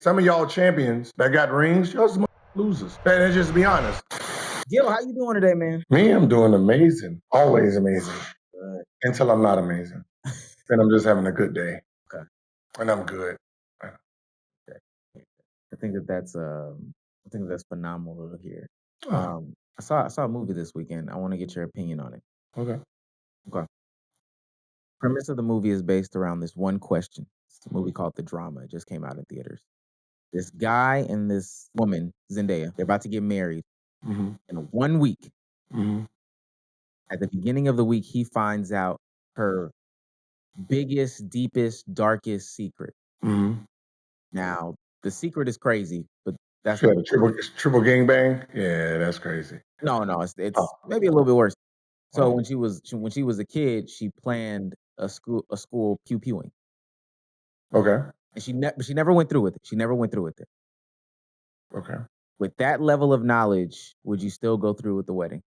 Some of y'all champions that got rings, y'all some losers. And just be honest. Gil, how you doing today, man? Me, I'm doing amazing. Always amazing. Good. Until I'm not amazing. Then I'm just having a good day. Okay. And I'm good. I think that's phenomenal to hear. I saw a movie this weekend. I want to get your opinion on it. Okay. Premise of the movie is based around this one question. It's a movie called The Drama. It just came out in theaters. This guy and this woman, Zendaya, they're about to get married Mm-hmm. in 1 week. Mm-hmm. At the beginning of the week, he finds out her biggest, deepest, darkest secret. Mm-hmm. Now, the secret is crazy, but that's She had a triple gangbang? Yeah, that's crazy. no, it's maybe a little bit worse. So Oh. when she was a kid, she planned a school pew pewing, Okay. and she never went through with it. She never went through with it. Okay. With that level of knowledge, would you still go through with the wedding?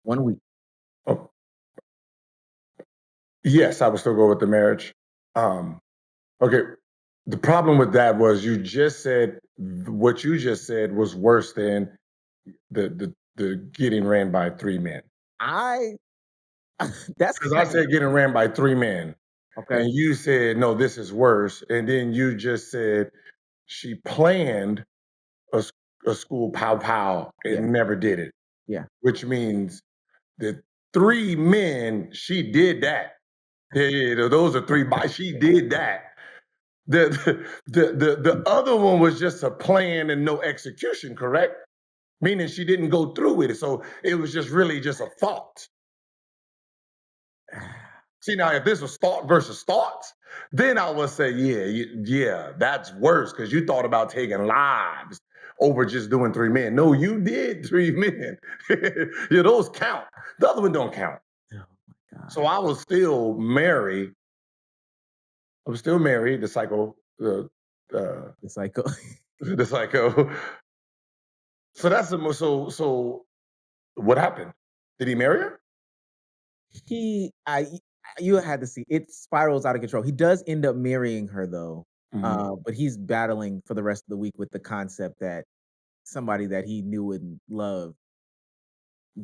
1 week. Oh. Yes, I would still go with the marriage. Okay. The problem with that was you just said what you just said was worse than the getting ran by 3 men. That's Because I said getting ran by 3 men. okay. And you said, no, this is worse. And then you just said she planned a school pow pow and never did it. Yeah. Which means that 3 men, she did that. Yeah, those are 3 by she did that. The other one was just a plan and no execution, correct? Meaning she didn't go through with it. So it was just really just a thought. See, now if this was thought versus thoughts, then I would say, yeah, that's worse because you thought about taking lives over just doing 3 men. No, you did 3 men. Yeah, those count. The other one don't count. Oh my God. So I was still married. I was still married. The psycho. The psycho. The psycho. So that's the most. So what happened? Did he marry her? You had to see it spirals out of control. He does end up marrying her though, Mhm. but he's battling for the rest of the week with the concept that somebody that he knew and loved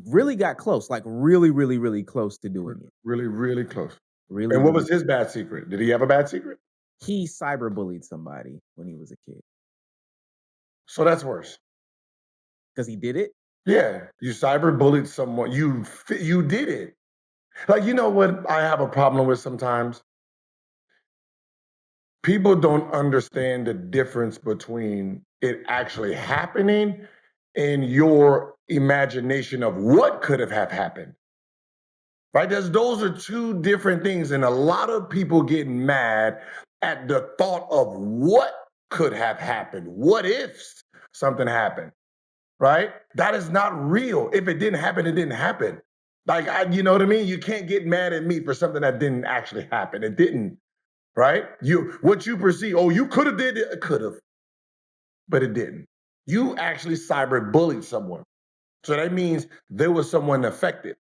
really got close, like really, really, really close to doing it. Really, really close. Really, And what really. was his bad secret? Did he have a bad secret? He cyberbullied somebody when he was a kid So that's worse. because he did it. Yeah, you cyberbullied someone. You did it. Like, you know what I have a problem with sometimes? People don't understand the difference between it actually happening and your imagination of what could have happened. Right? Those are 2 different things. And a lot of people get mad at the thought of what could have happened. What if something happened? Right? That is not real. If it didn't happen, it didn't happen. Like, you know what I mean? You can't get mad at me for something that didn't actually happen. It didn't, right? What you perceive, oh, you could have did it, could have, but it didn't. You actually cyber bullied someone. So that means there was someone affected,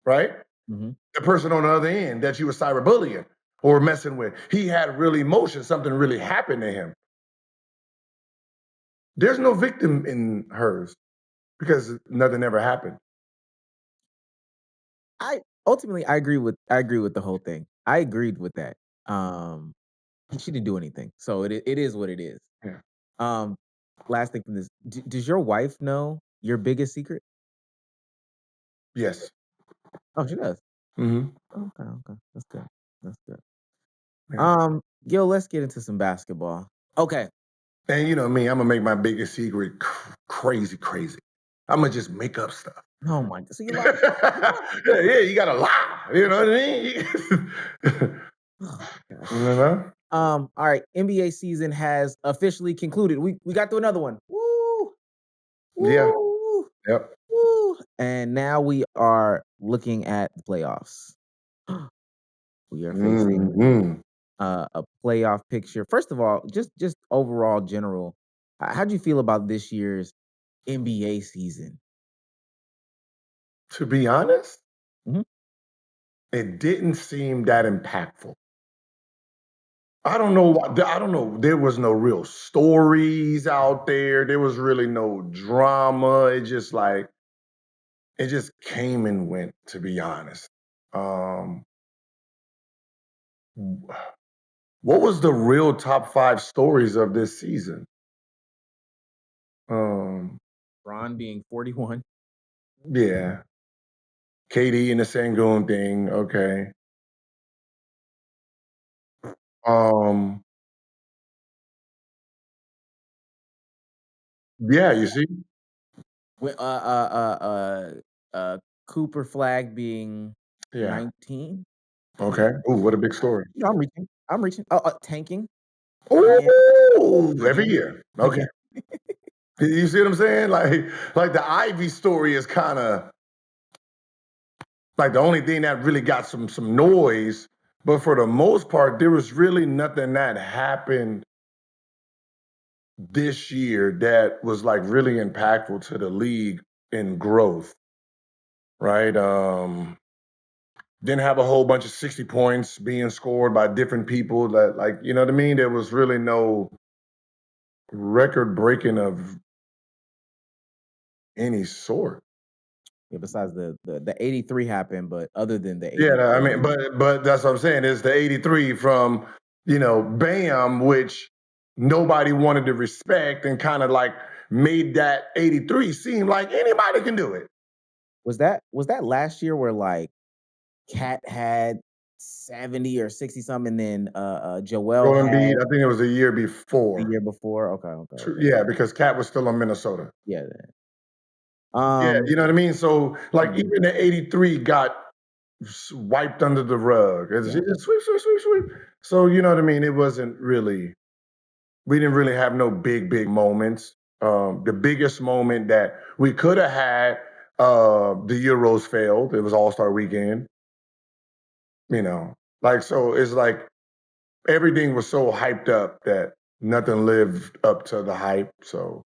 right? Mm-hmm. The person on the other end that you were cyberbullying or messing with, he had real emotion, something really happened to him. There's no victim in hers because nothing ever happened. I agree with the whole thing. I agreed with that. She didn't do anything, so it is what it is. Yeah. Last thing from this, does your wife know your biggest secret? Yes. Oh, she does. Mm-hmm. Okay, that's good. That's good. Yeah. Gil, let's get into some basketball. Okay. And you know me, I'm gonna make my biggest secret crazy. I'm gonna just make up stuff. Oh my God. So you lie. Yeah, you gotta lie. You know what I mean? Oh, gosh. You know? All right. NBA season has officially concluded. We got through another one. Woo! Yeah. Woo! Yep. Woo! And now we are looking at the playoffs. We are facing Mm-hmm. a playoff picture. First of all, just overall general, how'd you feel about this year's NBA season? To be honest, Mhm. it didn't seem that impactful. I don't know why. I don't know. There was no real stories out there. There was really no drama. It just came and went. To be honest, um, what was the real top 5 stories of this season? Um, Ron being 41. yeah, KD and the Sangoon thing. Okay. Um, yeah, you see. With Cooper Flag being Yeah. 19. Okay. Ooh, what a big story. No, I'm reaching. I'm reaching. Oh, tanking again. Ooh, every Again. year. Okay. Again. You see what I'm saying? Like the Ivy story is kind of like the only thing that really got some noise, but for the most part, there was really nothing that happened this year that was like really impactful to the league in growth, right? Didn't have a whole bunch of 60 points being scored by different people that like, you know what I mean? There was really no record breaking of any sort. Yeah, besides the 83 happened, but other than the Yeah, I mean, 83. but that's what I'm saying. It's the 83 from, Bam, which nobody wanted to respect and kind of like made that 83 seem like anybody can do it. Was that last year where like Cat had 70 or 60 something, and then Joel Joel had Embiid, I think it was the year the before. year before? Okay, okay, okay. Yeah, because Cat was still on Minnesota. Yeah. Yeah, you know what I mean? So like Mhm, even the 83 got wiped under the rug. It's yeah. just sweep, sweep, sweep, sweep. So you know what I mean? It wasn't really we didn't really have no big moments. The biggest moment that we could have had, the Euros failed. It was All Star Weekend. You know, like so. It's like everything was so hyped up that nothing lived up to the hype. So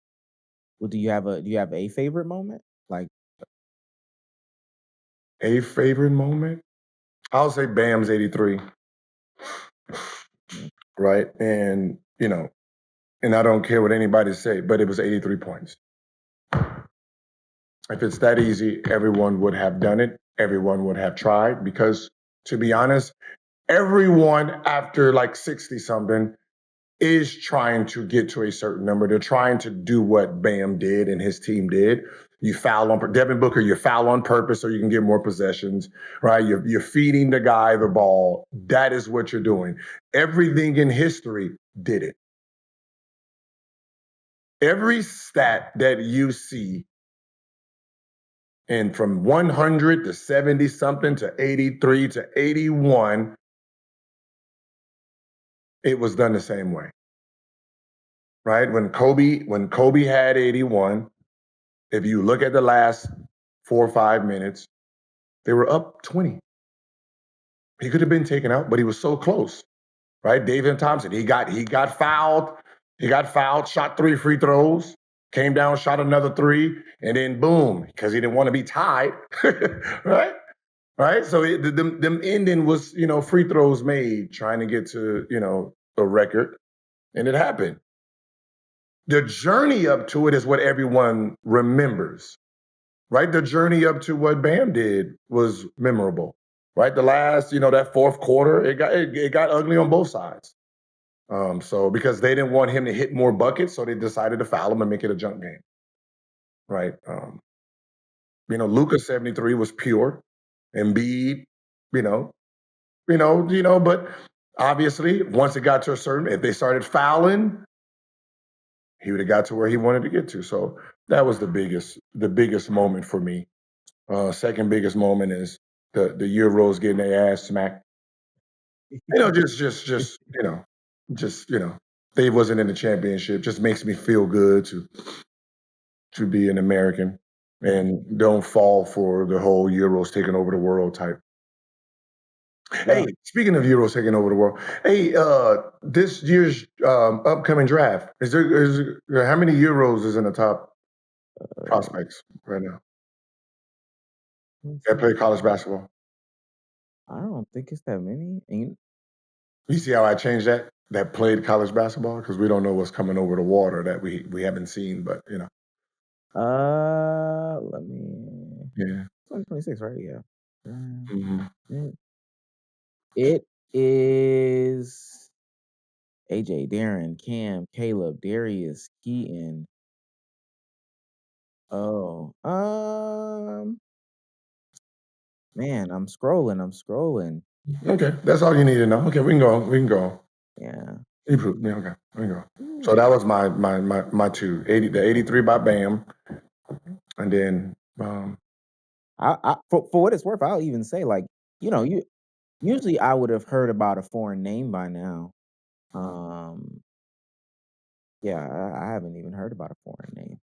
Well, do you have a favorite moment? Like, a favorite moment, I'll say Bam's 83, mm, right? And and I don't care what anybody say, but it was 83 points. If it's that easy, everyone would have done it. Everyone would have tried because, to be honest, everyone after like 60 something is trying to get to a certain number. They're trying to do what Bam did and his team did. You foul on Devin Booker, you foul on purpose so you can get more possessions, right? You're feeding the guy the ball. That is what you're doing. Everything in history did it. Every stat that you see, and from 100 to 70 something to 83 to 81, it was done the same way, right? When Kobe had 81, if you look at the last 4 or 5 minutes, they were up 20. He could have been taken out, but he was so close, right? David Thompson, he got fouled. He got fouled, shot 3 free throws, came down, shot another three, and then boom, because he didn't want to be tied, right? Right. So them ending was, free throws made, trying to get to, a record, and it happened. The journey up to it is what everyone remembers, right? The journey up to what Bam did was memorable, right? The last, that fourth quarter, it got ugly on both sides. So because they didn't want him to hit more buckets, so they decided to foul him and make it a junk game, right? Luca 73 was pure. Embiid, you know, but obviously once it got to a certain, if they started fouling, he would have got to where he wanted to get to. So that was the biggest moment for me. Second biggest moment is the Euros getting their ass smacked. Just they wasn't in the championship. Just makes me feel good to be an American and don't fall for the whole Euros taking over the world type. Yeah. Hey, speaking of Euros taking over the world, hey, this year's upcoming draft how many Euros is in the top Uh, prospects right now let's that see. play college basketball? I don't think it's that many. And You see how I changed that? that played college basketball? Because we don't know what's coming over the water that we haven't seen, but Let me yeah. 2026, right? Yeah. Hmm. It it is AJ, Darren, Cam, Caleb, Darius, Keaton. Oh, man, I'm scrolling. Okay, that's all you need to know. Okay, we can go. We can go. Yeah. Yeah, okay, we can go. So Ooh. that was my two. The 83 by Bam, and then For what it's worth, I'll even say, like, you usually I would have heard about a foreign name by now. Um, yeah, I haven't even heard about a foreign name.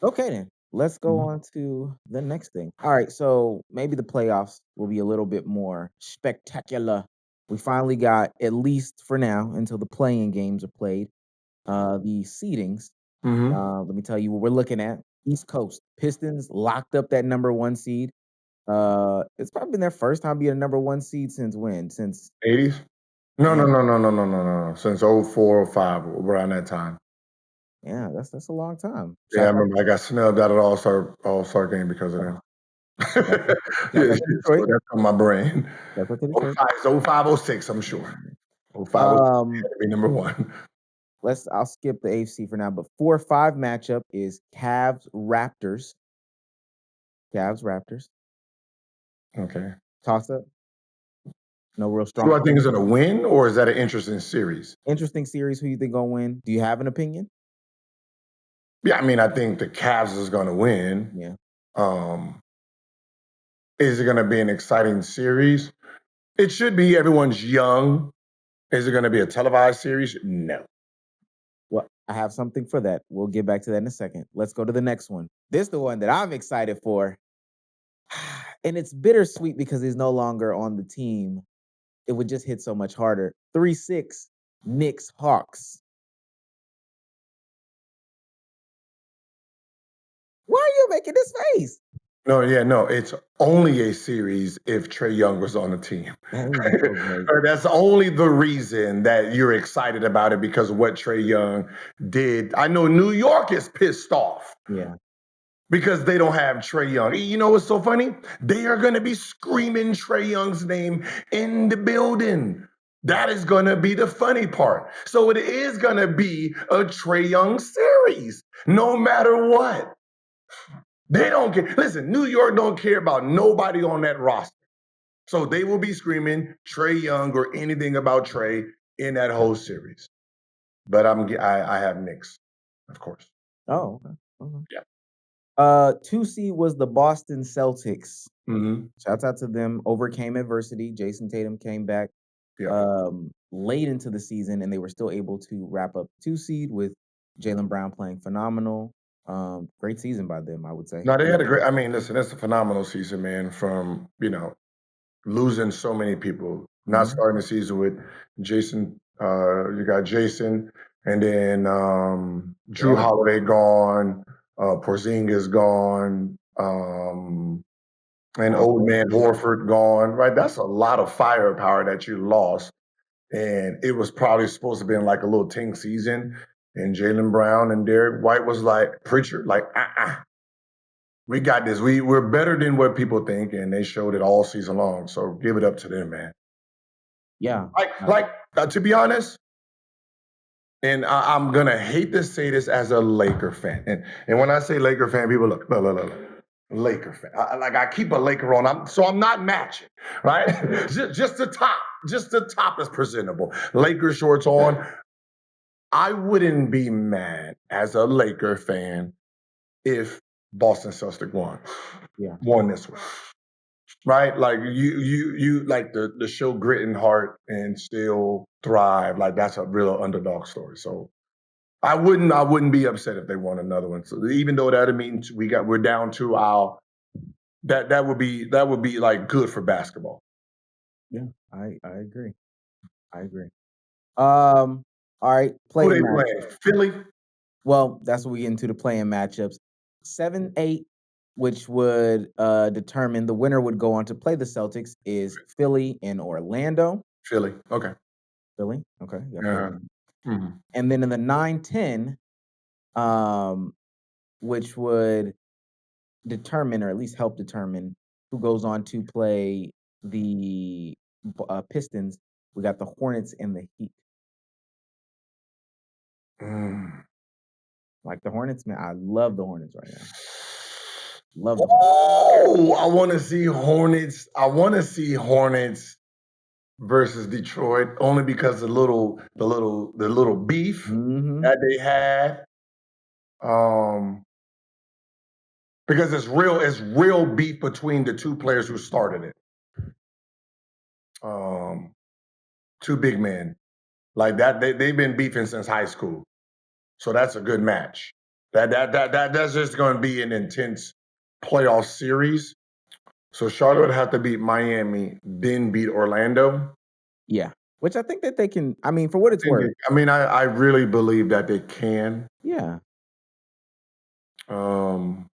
Okay, then let's go Mhm. on to the next thing. All right, so maybe the playoffs will be a little bit more spectacular. We finally got, at least for now, until the playing games are played, the seedings. Mhm. Let me tell you what we're looking at. East Coast Pistons locked up that number one seed. It's probably been their first time being a number one seed since when? Since 80s. No, no, yeah, no, no, no, no, no, no, no. Since 04, 05, around that time. yeah, that's a long time. Yeah, I Shout out, remember I got snubbed out of the All-Star game because of them. shout out, Yeah, shout out to so Detroit. that's on my brain. Shout out to Oh Detroit. 05, it's 05, oh 06, I'm sure. Oh 05, oh 06 Um, had to be number one. I'll skip the AFC for now, but 4-5 matchup is Cavs Raptors. Cavs Raptors. Okay. Toss up. No real Who strong I think is opinion. going to win, or is that an interesting series? Interesting series. Who you think gonna win? Do you have an opinion? Yeah, I mean, I think the Cavs is going to win. Yeah. Um, is it going to be an exciting series? It should be. Everyone's young. Is it going to be a televised series? No. Well, I have something for that. We'll get back to that in a second. Let's go to the next one. This the one that I'm excited for. And it's bittersweet because he's no longer on the team. It would just hit so much harder. 3-6 Knicks Hawks. Why are you making this face? No, yeah, no. It's only a series if Trey Young was on the team. That would be so great. Or that's only the reason that you're excited about it because of what Trey Young did. I know New York is pissed off Yeah. because they don't have Trey Young. You know what's so funny? They are going to be screaming Trey Young's name in the building. That is going to be the funny part. So it is going to be a Trey Young series, no matter what. They don't care. Listen, New York don't care about nobody on that roster. So they will be screaming Trey Young or anything about Trey in that whole series. But I have Knicks, of course. Oh, okay. Okay. Yeah. 2 seed was the Boston Celtics. Hmm. Shouts out to them. Overcame adversity. Jason Tatum came back Yeah. late into the season, and they were still able to wrap up 2 seed with Jalen Brown playing phenomenal. Great season by them, I would say. No, they had a great. I mean, listen, it's a phenomenal season, man. From losing so many people, not Mhm. starting the season with Jason. You got Jason, and then Drew Yeah. Holiday gone, Porzingis gone, and Al old man Horford. Horford gone. Right, that's a lot of firepower that you lost, and it was probably supposed to be in like a little ting season. And Jalen Brown and Derek White was like Pritchard, like we got this. We're better than what people think, and they showed it all season long. So give it up to them, man. Yeah. To be honest, and I'm gonna hate to say this as a Laker fan, and when I say Laker fan, people look. Laker fan. I keep a Laker on. I'm not matching, right? just the top is presentable. Laker shorts on. I wouldn't be mad as a Laker fan if Boston Celtics Yeah. won this one. Right? Like you like the show Grit and Heart and still thrive. Like that's a real underdog story. So I wouldn't be upset if they won another one. So even though that means we're down to our that would be like good for basketball. Yeah. I agree. I agree. Um, all right, Who play they match. playing? Philly? Well, that's what we get into the playing matchups. 7-8, which would determine the winner would go on to play the Celtics, is Philly and Orlando. Philly. Okay. Philly. Okay, you got Uh-huh. Philly. Mhm. And then in the 9-10, um, which would determine or at least help determine who goes on to play the Pistons, we got the Hornets and the Heat. Mm. Like the Hornets, man, I love the Hornets right now. Love the Hornets. Oh, I want to see Hornets. I want to see Hornets versus Detroit only because the little beef Mm-hmm. that they had. Um, because it's real beef between the two players who started it. Um, two big men like that. They've been beefing since high school, so that's a good match. That's just going to be an intense playoff series. So Charlotte would have to beat Miami, then beat Orlando. Yeah, which I think that they can. I mean, for what it's worth. I really believe that they can. Yeah. Um,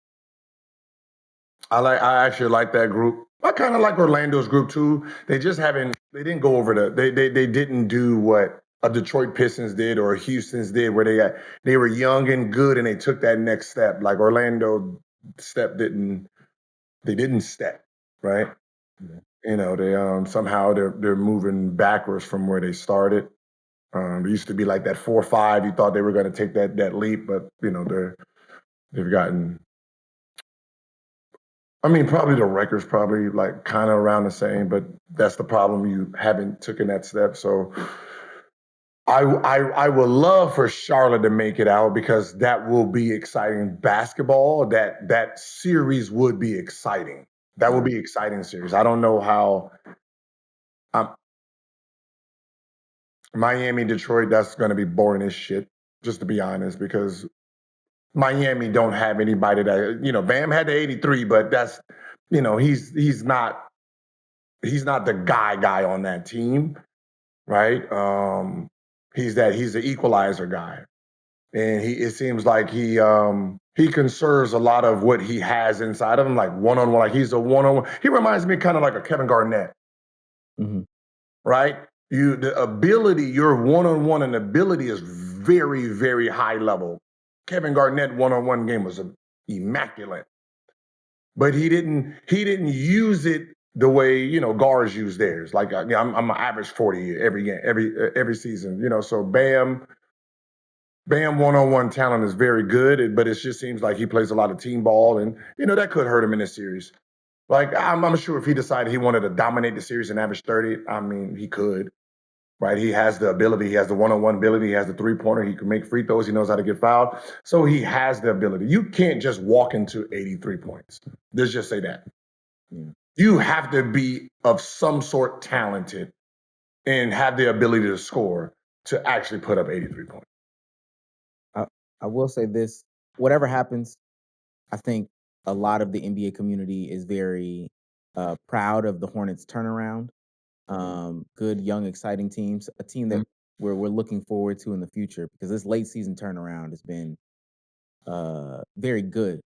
I actually like that group. I kind of like Orlando's group too. They just haven't. They didn't go over they didn't do what a Detroit Pistons did or a Houston's did, where they were young and good and they took that next step. Like Orlando step didn't. They didn't step right. Yeah. They somehow they're moving backwards from where they started. They used to be like that 4-5. You thought they were going to take that leap, but they've gotten. I mean, probably the record's probably like kind of around the same, but that's the problem. You haven't taken that step. So I would love for Charlotte to make it out because that will be exciting basketball. That series would be exciting. That would be exciting series. I don't know how. Um, Miami, Detroit, that's going to be boring as shit, just to be honest, because Miami don't have anybody that Bam had the 83, but that's he's not the guy on that team, right? He's the equalizer guy, and it seems like he conserves a lot of what he has inside of him, like one on one. Like he's a one on one. He reminds me kind of like a Kevin Garnett, Mm-hmm. right? Your one on one and ability is very very high level. Kevin Garnett one on one game was immaculate, but he didn't use it the way guards use theirs. Like I'm an average 40 every game, every season. So Bam one-on-one talent is very good, but it just seems like he plays a lot of team ball, and that could hurt him in this series. Like I'm sure if he decided he wanted to dominate the series and average 30, I mean he could. Right, he has the ability. He has the one-on-one ability. He has the three-pointer. He can make free throws. He knows how to get fouled. So he has the ability. You can't just walk into 83 points. Let's just say that. Yeah. You have to be of some sort talented and have the ability to score to actually put up 83 points. I will say this: whatever happens, I think a lot of the NBA community is very proud of the Hornets' turnaround. Good, young, exciting teams. A team that we're looking forward to in the future because this late season turnaround has been very good.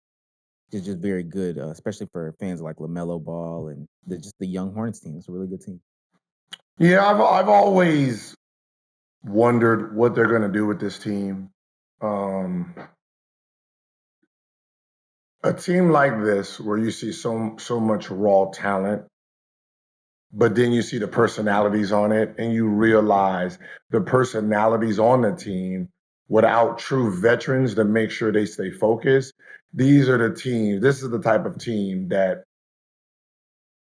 It's just very good, especially for fans like LaMelo Ball and just the young Hornets team. It's a really good team. Yeah, I've always wondered what they're going to do with this team. A team like this, where you see so much raw talent, but then you see the personalities on it, and you realize the personalities on the team without true veterans to make sure they stay focused. These are the teams. This is the type of team that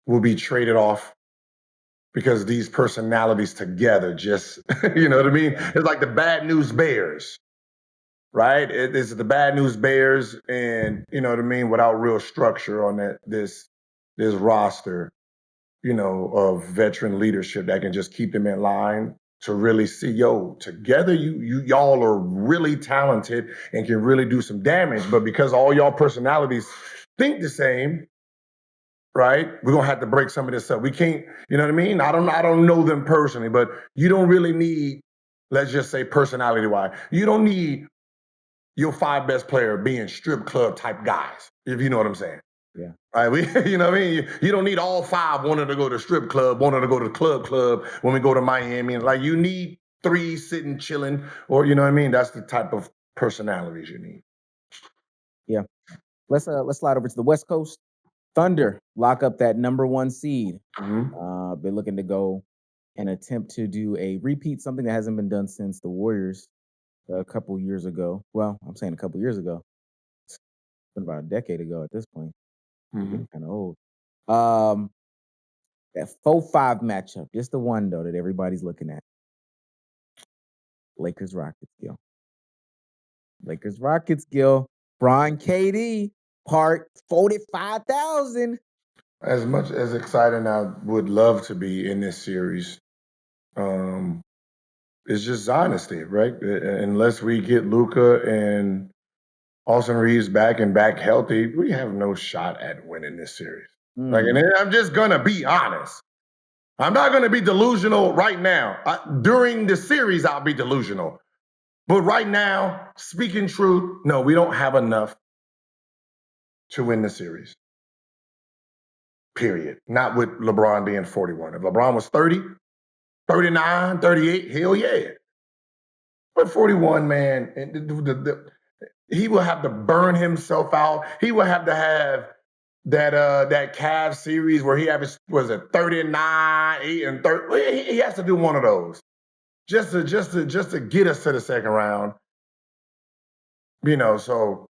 will be traded off because these personalities together just, you know what I mean? It's like the bad news bears, right? It's the bad news bears, and you know what I mean, without real structure on this roster, of veteran leadership that can just keep them in line to really see, together y'all are really talented and can really do some damage. But because all y'all personalities think the same, right? We're gonna have to break some of this up. We can't, you know what I mean? I don't know them personally, but you don't really need, let's just say personality wise, you don't need your five best player being strip club type guys, if you know what I'm saying. Yeah. Right? You know what I mean? You don't need all five wanting to go to strip club, wanting to go to club when we go to Miami. And like you need 3 sitting chilling, or you know what I mean. That's the type of personalities you need. Yeah. Let's slide over to the West Coast. Thunder lock up that number 1 seed. Been looking to go and attempt to do a repeat, something that hasn't been done since the Warriors a couple years ago. Well, I'm saying a couple years ago. It's been about a decade ago at this point. Getting kind of old. That 4-5 matchup, just the one though that everybody's looking at. Lakers Rockets, Gil. Lakers Rockets, Gil. Bron KD, part 45,000. As much as exciting I would love to be in this series, it's just honesty, right? Unless we get Luka and Austin Reeves back and back healthy, we have no shot at winning this series. Like, and I'm just gonna be honest. I'm not gonna be delusional right now. During the series, I'll be delusional. But right now, speaking truth, no, we don't have enough to win the series. Period. Not with LeBron being 41. If LeBron was 30, 39, 38, hell yeah. But 41, man, he will have to burn himself out. He will have to have that Cavs series where he averaged, was it 39, 8, and 30. He has to do one of those just to get us to the second round. You know, so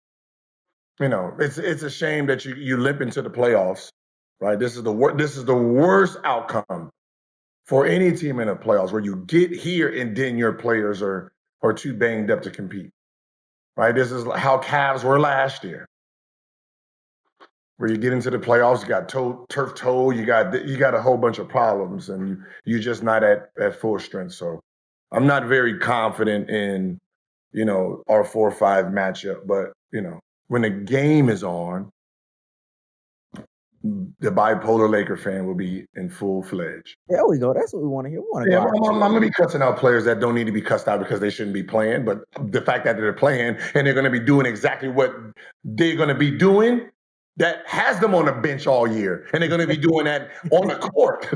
you know, it's a shame that you limp into the playoffs, right? This is the worst outcome for any team in the playoffs, where you get here and then your players are too banged up to compete, right? This is how Cavs were last year, where you get into the playoffs, you got turf toe, you got a whole bunch of problems, and you're just not at full strength. So I'm not very confident in, you know, our 4-5 matchup, but you know, when the game is on, the bipolar Laker fan will be in full-fledged. There we go. That's what we want to hear. We want to Yeah, go. I'm gonna be cussing out players that don't need to be cussed out because they shouldn't be playing. But the fact that they're playing and they're gonna be doing exactly what they're gonna be doing, that has them on the bench all year, and they're gonna be doing that on the court,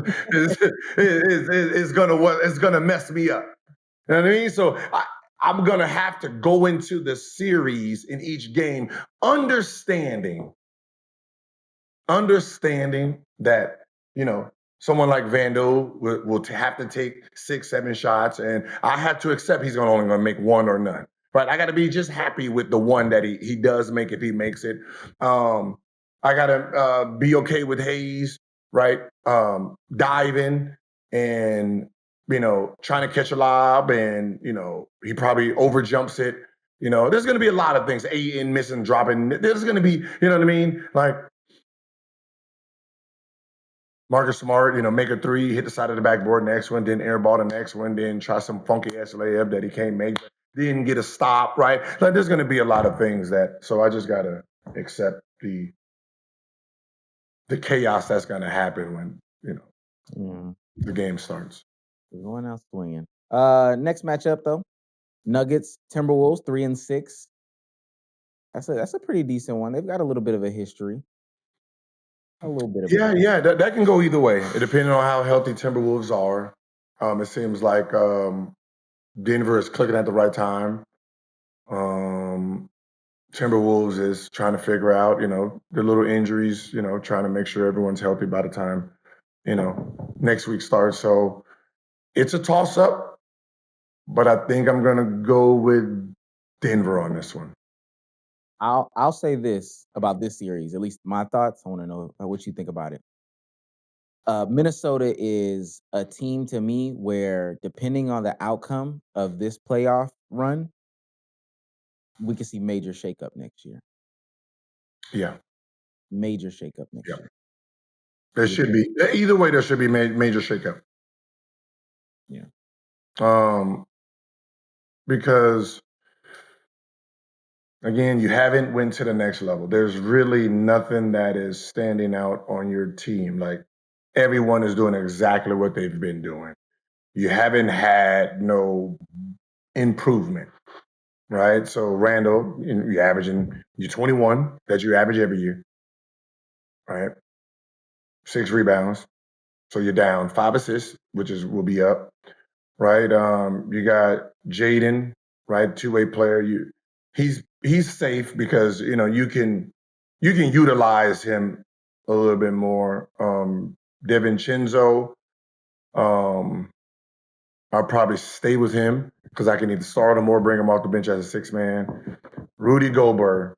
is gonna mess me up. You know what I mean? So I'm gonna have to go into the series in each game understanding that, you know, someone like Vando will have to take 6, 7 shots, and I have to accept he's only going to make one or none. Right? I got to be just happy with the one that he does make if he makes it. I got to be okay with Hayes, right? Diving and, you know, trying to catch a lob, and, you know, he probably overjumps it. You know, there's going to be a lot of things. Aiden missing, dropping. There's going to be, you know what I mean? Like, Marcus Smart, you know, make a 3, hit the side of the backboard, next one, then airball the next one, then try some funky ass layup that he can't make, didn't get a stop, right? Like, there's going to be a lot of things so I just got to accept the chaos that's going to happen when, you know, the game starts. Everyone else swinging. Next matchup though, Nuggets Timberwolves 3-6. That's a pretty decent one. They've got a little bit of a history. A little bit of yeah. That can go either way, depending on how healthy Timberwolves are. It seems like Denver is clicking at the right time. Timberwolves is trying to figure out, you know, the little injuries, you know, trying to make sure everyone's healthy by the time, you know, next week starts. So it's a toss up, but I think I'm going to go with Denver on this one. I'll say this about this series, at least my thoughts. I want to know what you think about it. Minnesota is a team to me where, depending on the outcome of this playoff run, we could see major shakeup next year. Yeah. Major shakeup next year. There should be. Either way, there should be major shakeup. Yeah. Because, again, you haven't went to the next level. There's really nothing that is standing out on your team. Like, everyone is doing exactly what they've been doing. You haven't had no improvement, right? So Randall, you're averaging, you're 21, that you average every year, right? 6 rebounds. So you're down 5 assists, which will be up, right? You got Jaden, right? Two-way player. He's safe because you can utilize him a little bit more. Devin Chinzo, um, I'll probably stay with him because I can either start him or bring him off the bench as a six man. Rudy Gobert.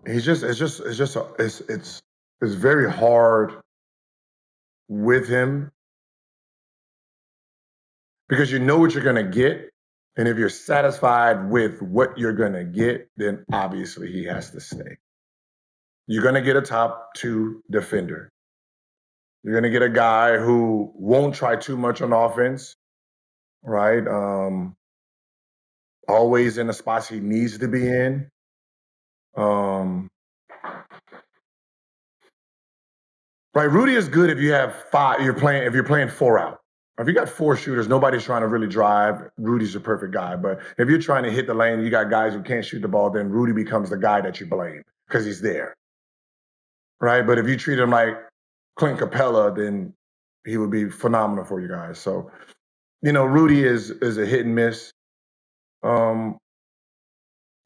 It's very hard with him because you know what you're gonna get. And if you're satisfied with what you're gonna get, then obviously he has to stay. You're gonna get a top two defender. You're gonna get a guy who won't try too much on offense, right? Always in the spots he needs to be in. Um, right, Rudy is good if you have five. If you're playing four out. If you got four shooters, nobody's trying to really drive. Rudy's the perfect guy. But if you're trying to hit the lane, you got guys who can't shoot the ball. Then Rudy becomes the guy that you blame because he's there, right? But if you treat him like Clint Capella, then he would be phenomenal for you guys. So Rudy is a hit and miss. Um,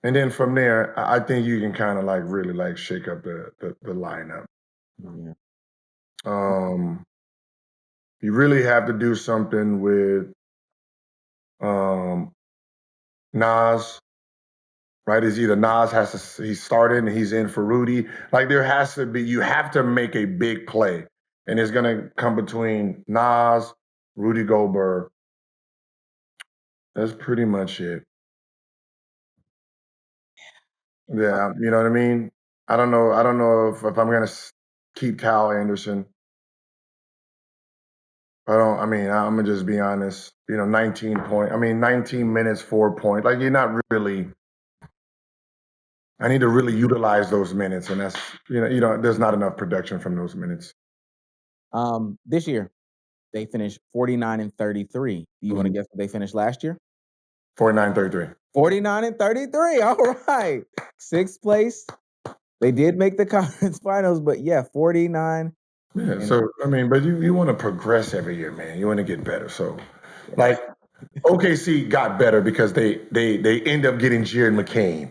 and then from there, I think you can kind of like really like shake up the lineup. Yeah. Um, you really have to do something with Nas, right? Is either Nas he's starting and he's in for Rudy. Like there has to be, you have to make a big play. And it's gonna come between Nas, Rudy Gobert. That's pretty much it. Yeah, you know what I mean? I don't know. I don't know if I'm gonna keep Cal Anderson. I don't. I mean, I'm gonna just be honest. 19 minutes, 4 point. Like you're not really. I need to really utilize those minutes, and that's there's not enough production from those minutes. This year they finished 49-33. Do you want to guess what they finished last year? 49-33. 49-33. All right. Sixth place. They did make the conference finals, but yeah, 49. Yeah. So I mean, but you want to progress every year, man. You want to get better. So, like OKC got better because they end up getting Jared McCain,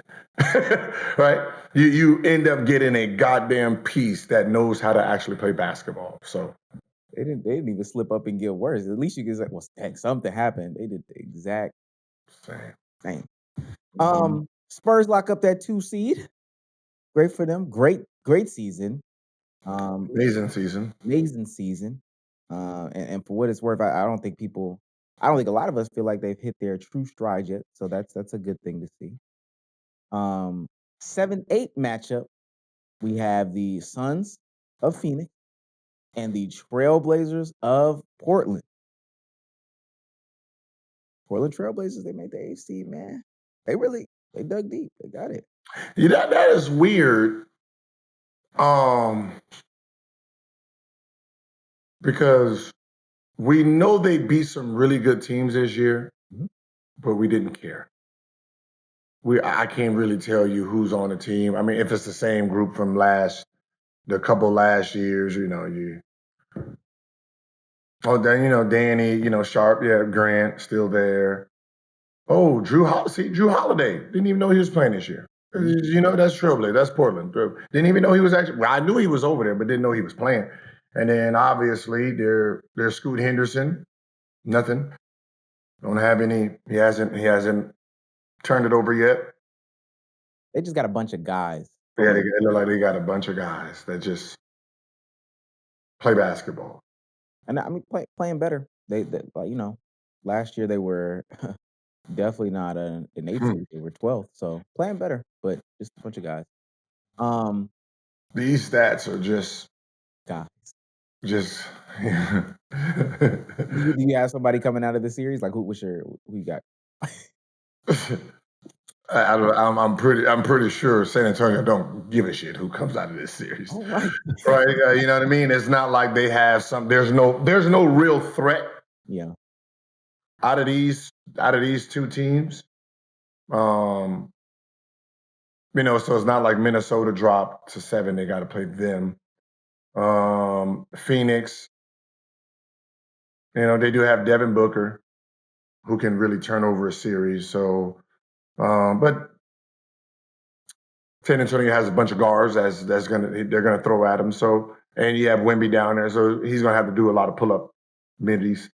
right? You end up getting a goddamn piece that knows how to actually play basketball. So They didn't even slip up and get worse. At least you can say, well, heck, something happened. They did the exact same. same. Spurs lock up that 2 seed. Great for them. Great season. Amazing season. Amazing season. And for what it's worth, I don't think a lot of us feel like they've hit their true stride yet. So that's a good thing to see. 7-8 matchup. We have the Suns of Phoenix and the Trailblazers of Portland. Portland Trailblazers, they made the 8th seed, man. They dug deep. They got it. Yeah, that is weird. Because we know they beat some really good teams this year, but we didn't care. I can't really tell you who's on the team. I mean, if it's the same group from the couple last years, then Danny, Sharp, yeah, Grant still there. Oh, Drew Holiday didn't even know he was playing this year. That's Trailblazer, that's Portland. Didn't even know he was actually. Well, I knew he was over there, but didn't know he was playing. And then obviously there's Scoot Henderson, nothing. Don't have any. He hasn't turned it over yet. They just got a bunch of guys. Yeah, they look like they got a bunch of guys that just play basketball. And I mean, playing better. Last year they were definitely not an 8th seed. They were 12th. So playing better, but just a bunch of guys. These stats are just Guys. Just. Do you have somebody coming out of the series? Like who you got? I'm pretty sure San Antonio don't give a shit who comes out of this series. All right. Right? You know what I mean? It's not like they have there's no real threat. Yeah. Out of these two teams. So it's not like Minnesota dropped to 7, they gotta play them. Phoenix, They do have Devin Booker, who can really turn over a series. So, but San Antonio has a bunch of guards they're gonna throw at him. So, and you have Wemby down there, so he's gonna have to do a lot of pull up middies,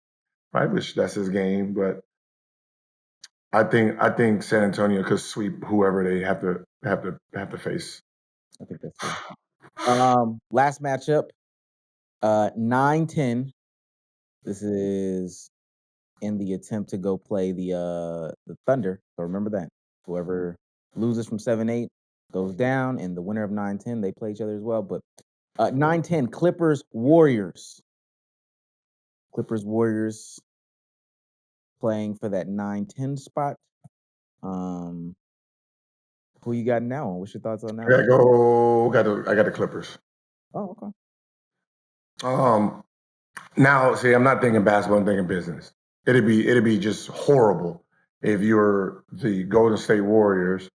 right? Which that's his game. But I think San Antonio could sweep whoever they have to face. I think that's fair. Last matchup, 9-10. This is in the attempt to go play the Thunder. So remember that. Whoever loses from 7-8 goes down, and the winner of 9-10, they play each other as well. But 9-10, Clippers Warriors. Clippers Warriors playing for that 9-10 spot. Who you got now? What's your thoughts on that? I got the Clippers. Oh, okay. Now, see, I'm not thinking basketball. I'm thinking business. It'd be just horrible if you're the Golden State Warriors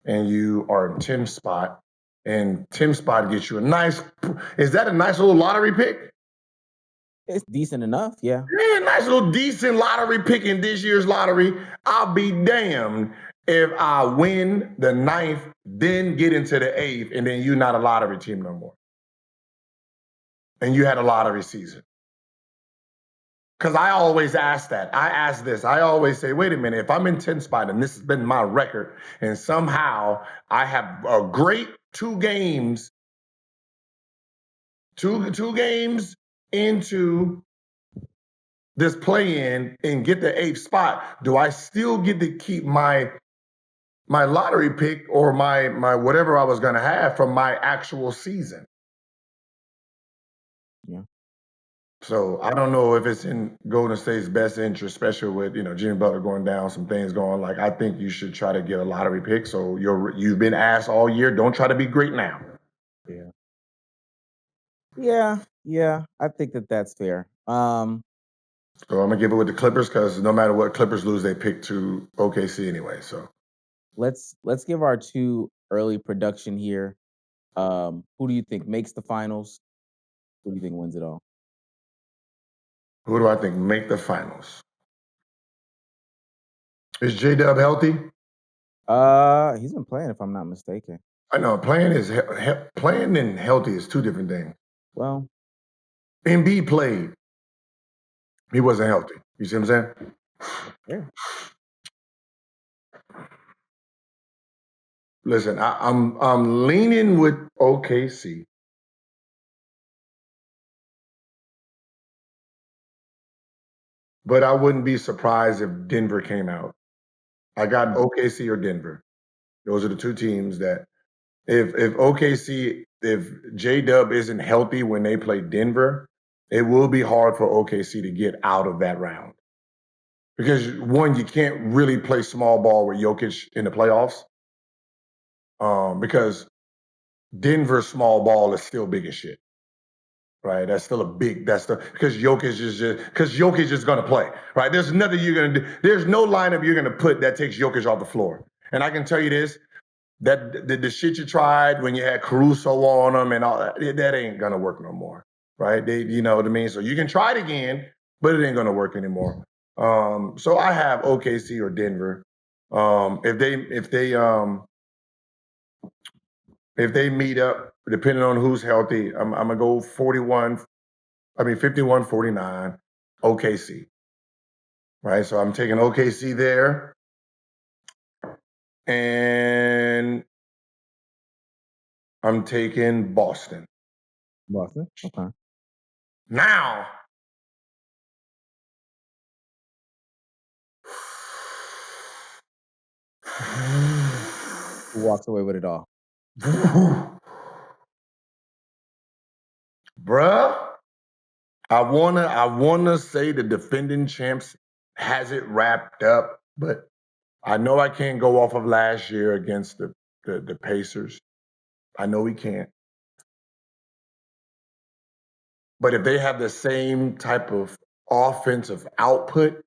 and you are in 10th spot, and 10th spot gets you a nice. Is that a nice little lottery pick? It's decent enough, yeah. Yeah, nice little decent lottery pick in this year's lottery. I'll be damned if I win the 9th, then get into the 8th, and then you're not a lottery team no more. And you had a lottery season. Because I always ask that. I ask this. I always say, wait a minute, if I'm in 10th spot and this has been my record, and somehow I have a great two games into this play-in and get the 8th spot, do I still get to keep my lottery pick or my whatever I was going to have from my actual season? Yeah. So I don't know if it's in Golden State's best interest, especially with Jimmy Butler going down, some things going. Like, I think you should try to get a lottery pick. So you've been asked all year, don't try to be great now. Yeah. I think that's fair. So I'm gonna give it with the Clippers because no matter what, Clippers lose, they pick to OKC anyway. So let's give our two early production here. Who do you think makes the finals? Who do you think wins it all? who do I think make the finals? Is J-Dub healthy? He's been playing, if I'm not mistaken. I know playing and healthy is two different things. Well, Embiid played. He wasn't healthy. You see what I'm saying? yeah. Listen, I'm leaning with OKC. But I wouldn't be surprised if Denver came out. I got OKC or Denver. Those are the two teams that if OKC, if J-Dub isn't healthy when they play Denver, it will be hard for OKC to get out of that round. Because one, you can't really play small ball with Jokic in the playoffs. Because Denver's small ball is still big as shit. Right, that's still because Jokic is going to play. Right, there's nothing you're going to do. There's no lineup you're going to put that takes Jokic off the floor. And I can tell you this: that the shit you tried when you had Caruso on them and all that ain't going to work no more. Right, you know what I mean. So you can try it again, but it ain't going to work anymore. So I have OKC or Denver. If they meet up, depending on who's healthy, I'm gonna go 51-49, OKC. Right, so I'm taking OKC there, and I'm taking Boston. Boston. Okay. Now, Who walks away with it all? bruh, I wanna say the defending champs has it wrapped up, but I know I can't go off of last year against the Pacers. I know we can't. But if they have the same type of offensive output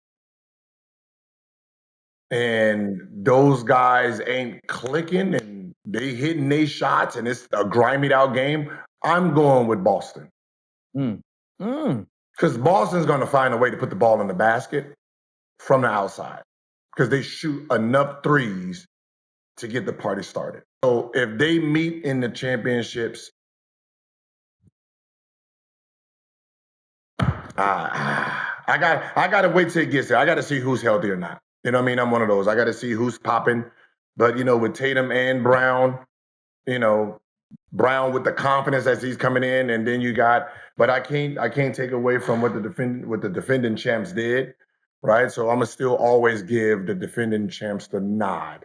and those guys ain't clicking and they hitting their shots and it's a grimied out game, I'm going with Boston. Mm. Because Boston's going to find a way to put the ball in the basket from the outside because they shoot enough threes to get the party started. So if they meet in the championships, I got to wait till it gets there. I got to see who's healthy or not. You know what I mean? I'm one of those. I got to see who's popping. But with Tatum and Brown, Brown with the confidence as he's coming in, and then you got. But I can't take away from what the defending champs did, right? So I'm gonna still always give the defending champs the nod,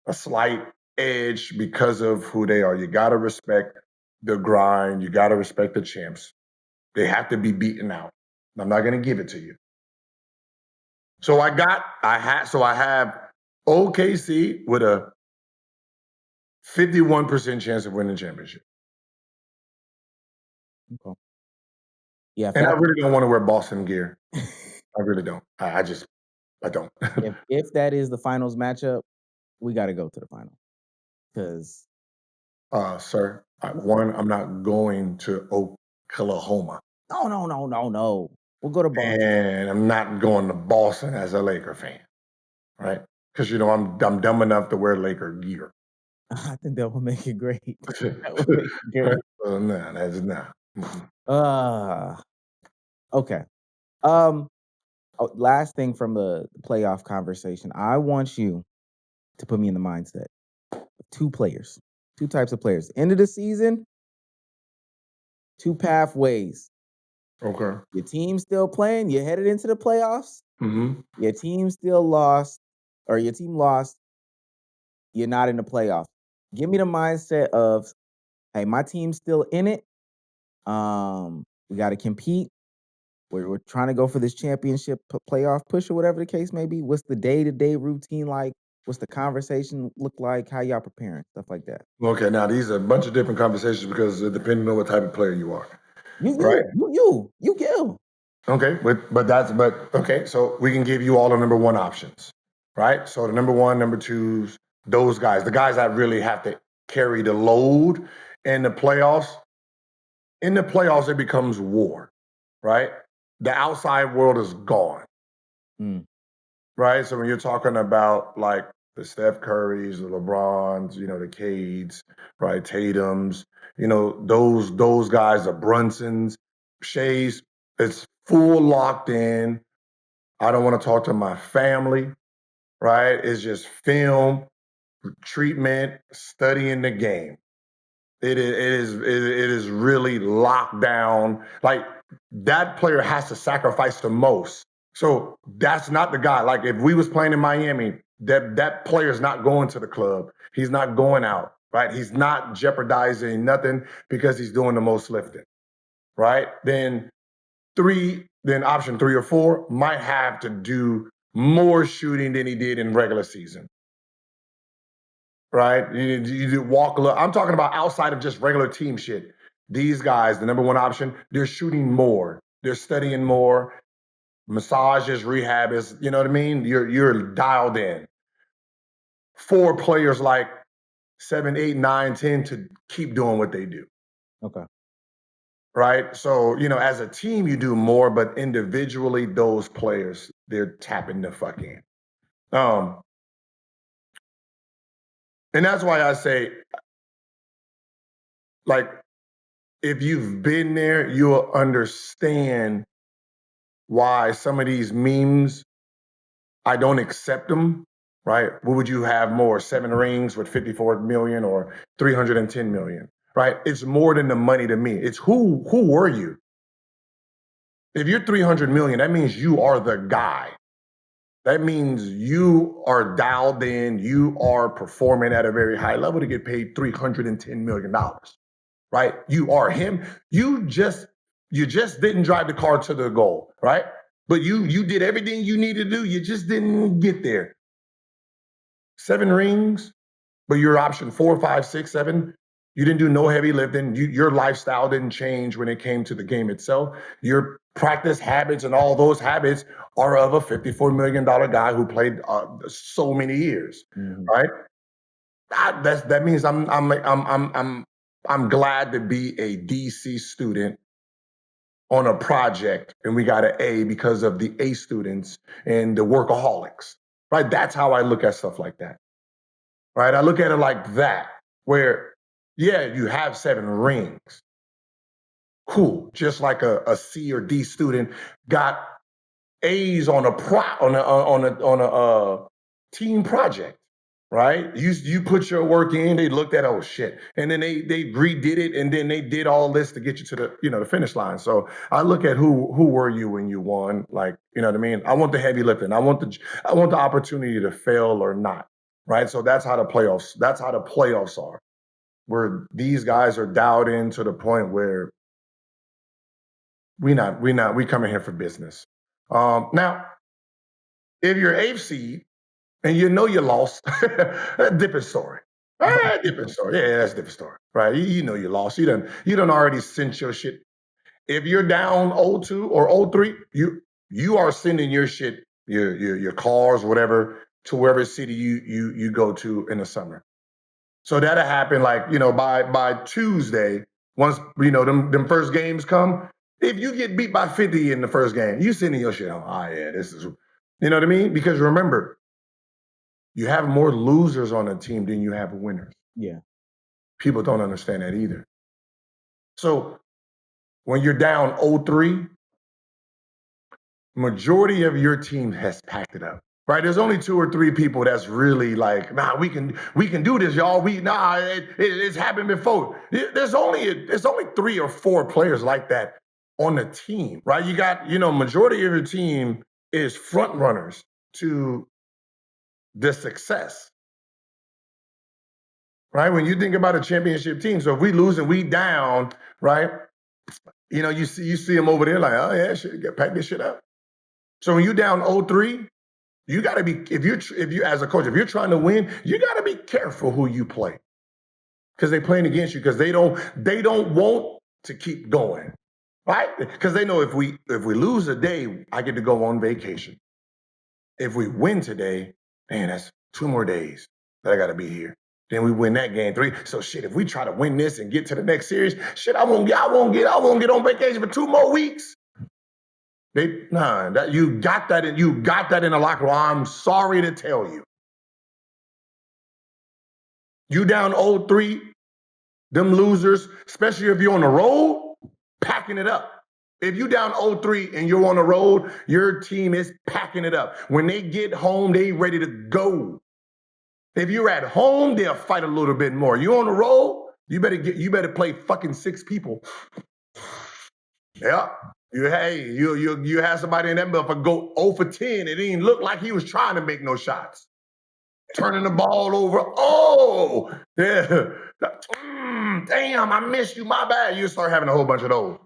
a slight edge because of who they are. You gotta respect the grind. You gotta respect the champs. They have to be beaten out. I'm not gonna give it to you. So I have OKC with a 51% chance of winning the championship. Okay. Yeah, And I really don't want to wear Boston gear. I really don't. I don't. if that is the finals matchup, we got to go to the final. Because Sir, I'm not going to Oklahoma. no. We'll go to Boston. And I'm not going to Boston as a Laker fan, right? Because I'm dumb enough to wear Laker gear. I think that will make it great. That will make it great. No, that's not. Okay. Last thing from the playoff conversation. I want you to put me in the mindset of two types of players. End of the season, two pathways. Okay. Your team's still playing. You're headed into the playoffs. Mm-hmm. Your team still lost, or your team lost. You're not in the playoffs. Give me the mindset of, hey, my team's still in it. We got to compete. We're trying to go for this championship playoff push or whatever the case may be. What's the day-to-day routine like? What's the conversation look like? How y'all preparing? Stuff like that. Okay, now these are a bunch of different conversations because depending on what type of player you are. You kill. Okay, but okay, so we can give you all the number one options, right? So the number one, number twos, those guys, the guys that really have to carry the load in the playoffs. In the playoffs, it becomes war, right? The outside world is gone, right? So when you're talking about like the Steph Currys, the LeBrons, the Cades, right? Tatum's, those guys, the Brunsons, Shays, it's full locked in. I don't want to talk to my family, right? It's just film, treatment, studying the game. It is really locked down. Like that player has to sacrifice the most. So that's not the guy. Like if we was playing in Miami, that player is not going to the club. He's not going out, right? He's not jeopardizing nothing because he's doing the most lifting, right? Then option 3 or 4 might have to do more shooting than he did in regular season. Right? You walk a little. I'm talking about outside of just regular team shit. These guys, the number one option, they're shooting more. They're studying more. Massages, rehab is, you know what I mean? You're dialed in. 4 players like 7, 8, 9, 10 to keep doing what they do. Okay. Right? So, as a team, you do more, but individually, those players, they're tapping the fuck in. And that's why I say, like, if you've been there, you'll understand why some of these memes, I don't accept them, right? What would you have more, 7 rings with 54 million or 310 million, right? It's more than the money to me. It's who were you? If you're 300 million, that means you are the guy. That means you are dialed in, you are performing at a very high level to get paid $310 million, right? You are him. You just didn't drive the car to the goal, right? But you did everything you needed to do. You just didn't get there. 7 rings, but your option 4, 5, 6, 7, you didn't do no heavy lifting. Your lifestyle didn't change when it came to the game itself. Your practice habits and all those habits are of a $54 million guy who played so many years, right? That means I'm glad to be a DC student on a project and we got an A because of the A students and the workaholics, right? That's how I look at stuff like that, right? I look at it like that, where, yeah, you have 7 rings. Cool. Just like a C or D student got A's on a team project, right? You put your work in, they looked at, oh shit, and then they redid it, and then they did all this to get you to the finish line. So I look at who were you when you won, like, you know what I mean? I want the heavy lifting. I want the opportunity to fail or not, right? So that's how the playoffs are, where these guys are dialed in to the point where we coming here for business. Now, if you're eighth seed and you know you lost, that's a different story. Different story. Yeah, that's a different story. Right. You know you lost. You done already sent your shit. If you're down 0-2 or 0-3, you are sending your shit, your cars, whatever, to wherever city you go to in the summer. So that'll happen like, by Tuesday, once them first games come. If you get beat by 50 in the first game, you sending your shit home. Oh yeah, this is, you know what I mean? Because remember, you have more losers on a team than you have winners. Yeah. People don't understand that either. So when you're down 0-3, majority of your team has packed it up. Right? There's only 2 or 3 people that's really like, nah, we can do this, y'all. It's happened before. There's only 3 or 4 players like that on the team, right? You got, majority of your team is front runners to the success. Right? When you think about a championship team, so if we lose and we down, right? You see them over there like, oh yeah, shit, pack this shit up. So when you down 0-3, you got to be, if you as a coach, if you're trying to win, you got to be careful who you play, because they're playing against you, because they don't want to keep going, right? Because they know if we lose a day, I get to go on vacation. If we win today, man, that's 2 more days that I got to be here. Then we win that game 3. So shit, if we try to win this and get to the next series, shit, I won't get on vacation for 2 more weeks. You got that in the locker room. I'm sorry to tell you. You down 0-3, them losers, especially if you're on the road, packing it up. If you down 0-3 and you're on the road, your team is packing it up. When they get home, they ready to go. If you're at home, they'll fight a little bit more. You on the road, you better play fucking 6 people. Yeah. You had somebody in that motherfucker go 0 for 10. It didn't look like he was trying to make no shots. Turning the ball over. Oh, yeah. Damn, I missed you. My bad. You start having a whole bunch of those.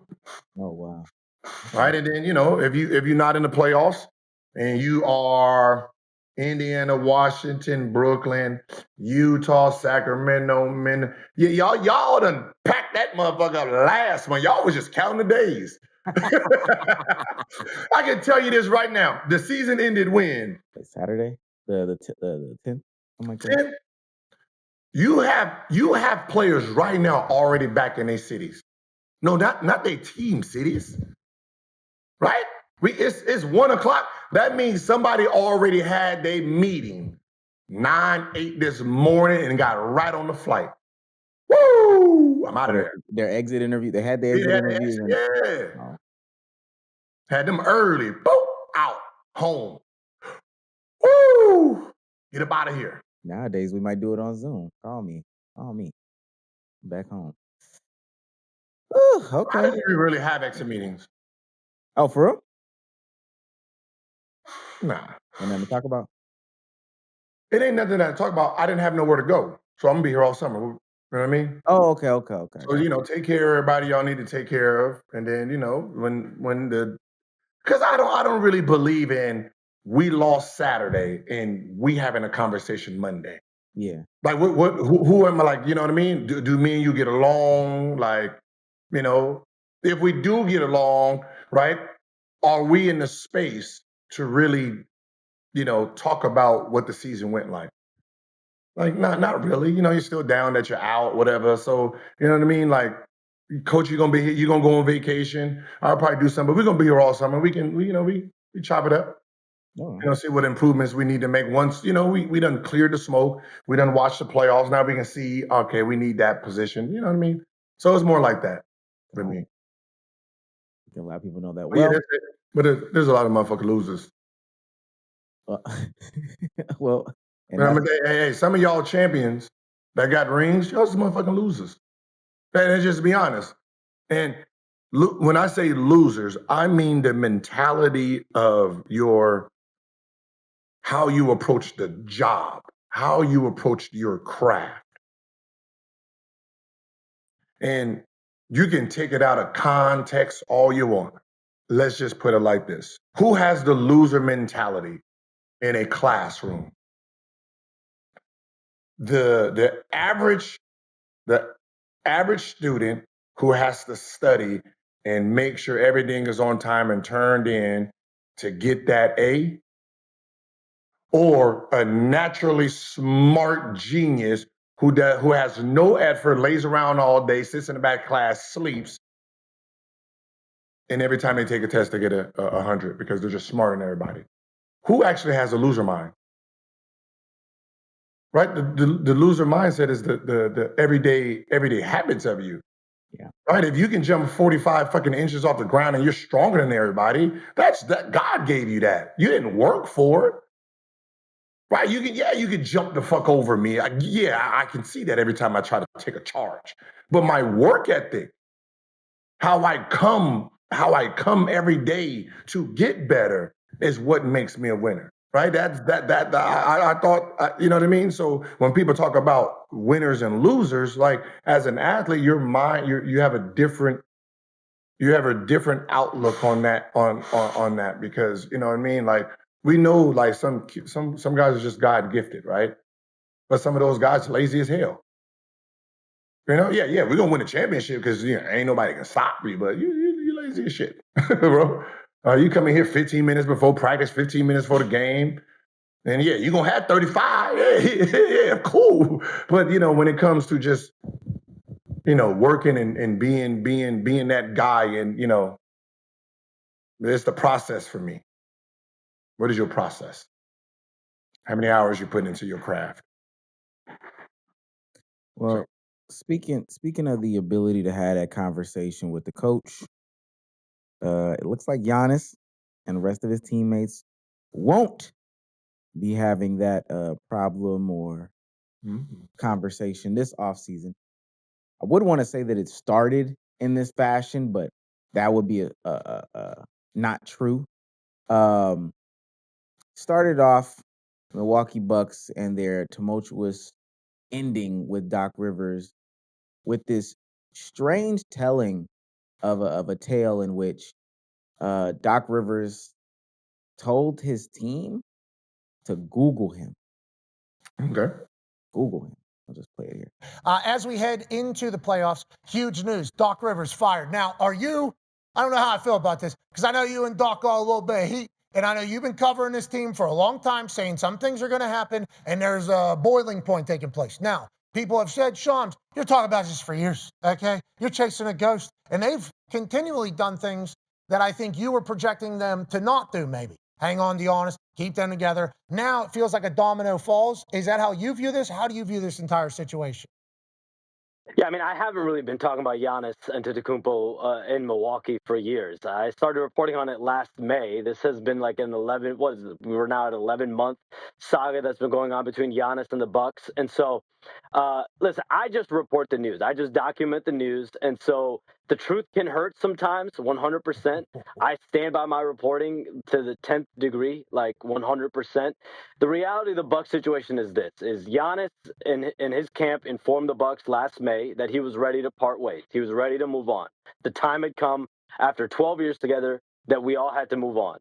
Oh wow. Right. And then, if you're not in the playoffs and you are Indiana, Washington, Brooklyn, Utah, Sacramento, y'all done packed that motherfucker up last month. Y'all was just counting the days. I can tell you this right now. The season ended when? Saturday, the 10th. Oh my God. 10th. You have players right now already back in their cities. No, not their team cities. Right? It's 1:00. That means somebody already had their meeting 9-8 this morning and got right on the flight. Woo! I'm out of there. Their exit interview. They had their exit interviews. Yeah. Had them early. Boop, out, home. Woo! Get up out of here. Nowadays, we might do it on Zoom. Call me. Back home. Ooh, okay. Why didn't we really have exit meetings? Oh, for real? Nah. And nothing to talk about? It ain't nothing to talk about. I didn't have nowhere to go. So I'm going to be here all summer. You know what I mean? Oh, okay. So, take care of everybody y'all need to take care of. And then, because I don't really believe in we lost Saturday and we having a conversation Monday. Yeah. Like who am I, like, you know what I mean? Do me and you get along? Like, if we do get along, right? Are we in the space to really, talk about what the season went like? Like, not really. You're still down that you're out, whatever. So, you know what I mean? Like, Coach, you're gonna be here. You're gonna go on vacation. I'll probably do something, but we're gonna be here all summer. We chop it up. No, See what improvements we need to make. Once we done cleared the smoke. We done watched the playoffs. Now we can see. Okay, we need that position. You know what I mean? So it's more like that for me. you can let people know that. But yeah, Well, that's it. But there's a lot of motherfucking losers. uh, well, and And I'm that's gonna say, hey, some of y'all champions that got rings, y'all some motherfucking losers. And just be honest. And when I say losers, I mean the mentality of how you approach the job, how you approach your craft. And you can take it out of context all you want. Let's just put it like this. Who has the loser mentality in a classroom? The average student who has to study and make sure everything is on time and turned in to get that A, or a naturally smart genius who has no effort, lays around all day, sits in the back class, sleeps, and every time they take a test, they get a 100 because they're just smarter than everybody. Who actually has a loser mind? Right? The loser mindset is the everyday habits of you. yeah. Right? If you can jump 45 fucking inches off the ground and you're stronger than everybody, that God gave you that. You didn't work for it. Right? You can jump the fuck over me. I can see that every time I try to take a charge. But my work ethic, how I come every day to get better is what makes me a winner. Right? I thought, you know what I mean? So when people talk about winners and losers, like as an athlete, your mind, you have a different outlook on that because you know what I mean. Like we know, like some guys are just God gifted, right? But some of those guys are lazy as hell. Yeah, we're gonna win a championship because ain't nobody can stop me. But you lazy as shit, bro. You come in here 15 minutes before practice, 15 minutes before the game, and yeah, you're gonna have 35. Yeah, cool. But when it comes to just working and being that guy, and it's the process for me. What is your process? How many hours you put into your craft? So, Well, speaking of the ability to have that conversation with the coach, it looks like Giannis and the rest of his teammates won't be having that problem or conversation this offseason. I would want to say that it started in this fashion, but that would be not true. Um, Started off Milwaukee Bucks and their tumultuous ending with Doc Rivers with this strange telling of a tale in which Doc Rivers told his team to Google him. okay. Google him. I'll just play it here. As we head into the playoffs, huge news. Doc Rivers fired. Now, I don't know how I feel about this because I know you and Doc got a little bit of heat, and I know you've been covering this team for a long time saying some things are going to happen and there's a boiling point taking place. Now, people have said, Shams, you're talking about this for years, okay? You're chasing a ghost, and they've continually done things that I think you were projecting them to not do maybe. Hang on to Giannis, keep them together. Now it feels like a domino falls. Is that how you view this? How do you view this entire situation? Yeah, I mean, I haven't really been talking about Giannis Antetokounmpo in Milwaukee for years. I started reporting on it last May. This has been like an 11. What is it? We were now at 11-month saga that's been going on between Giannis and the Bucks. And so, listen, I just report the news. I just document the news, and so the truth can hurt sometimes. 100%. I stand by my reporting to the 10th degree, like 100%. The reality of the Bucks situation is this: is Giannis in his camp informed the Bucks last May that he was ready to part ways. He was ready to move on. The time had come after 12 years together that we all had to move on.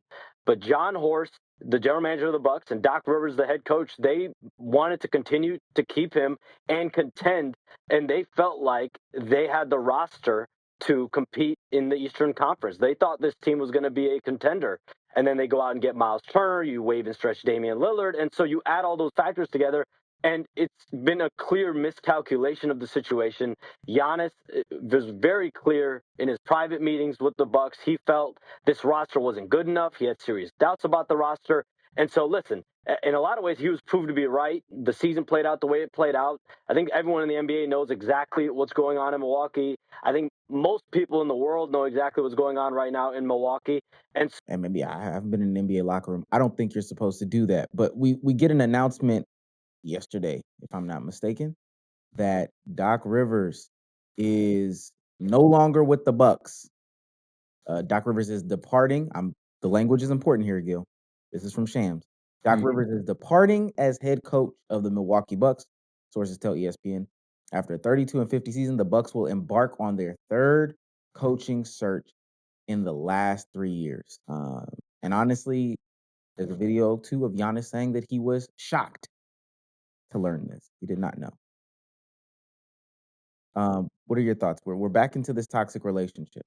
But John Horst, the general manager of the Bucks, and Doc Rivers, the head coach, they wanted to continue to keep him and contend, and they felt like they had the roster to compete in the Eastern Conference. They thought this team was going to be a contender. And then they go out and get Miles Turner, you waive and stretch Damian Lillard. And so you add all those factors together, And it's been a clear miscalculation of the situation. Giannis was very clear in his private meetings with the Bucks. He felt this roster wasn't good enough. He had serious doubts about the roster. And so, listen, in a lot of ways, he was proved to be right. The season played out the way it played out. I think everyone in the NBA knows exactly what's going on in Milwaukee. I think most people in the world know exactly what's going on right now in Milwaukee. And maybe I haven't been in an NBA locker room. I don't think you're supposed to do that. But we get an announcement yesterday, if I'm not mistaken, that Doc Rivers is no longer with the Bucks. Doc Rivers is departing. The language is important here, Gil. This is from Shams. Doc Rivers is departing as head coach of the Milwaukee Bucks. Sources tell ESPN. After a 32-50 season, the Bucks will embark on their third coaching search in the last 3 years. And honestly, there's a video too of Giannis saying that he was shocked to learn this. He did not know. What are your thoughts? We're back into this toxic relationship.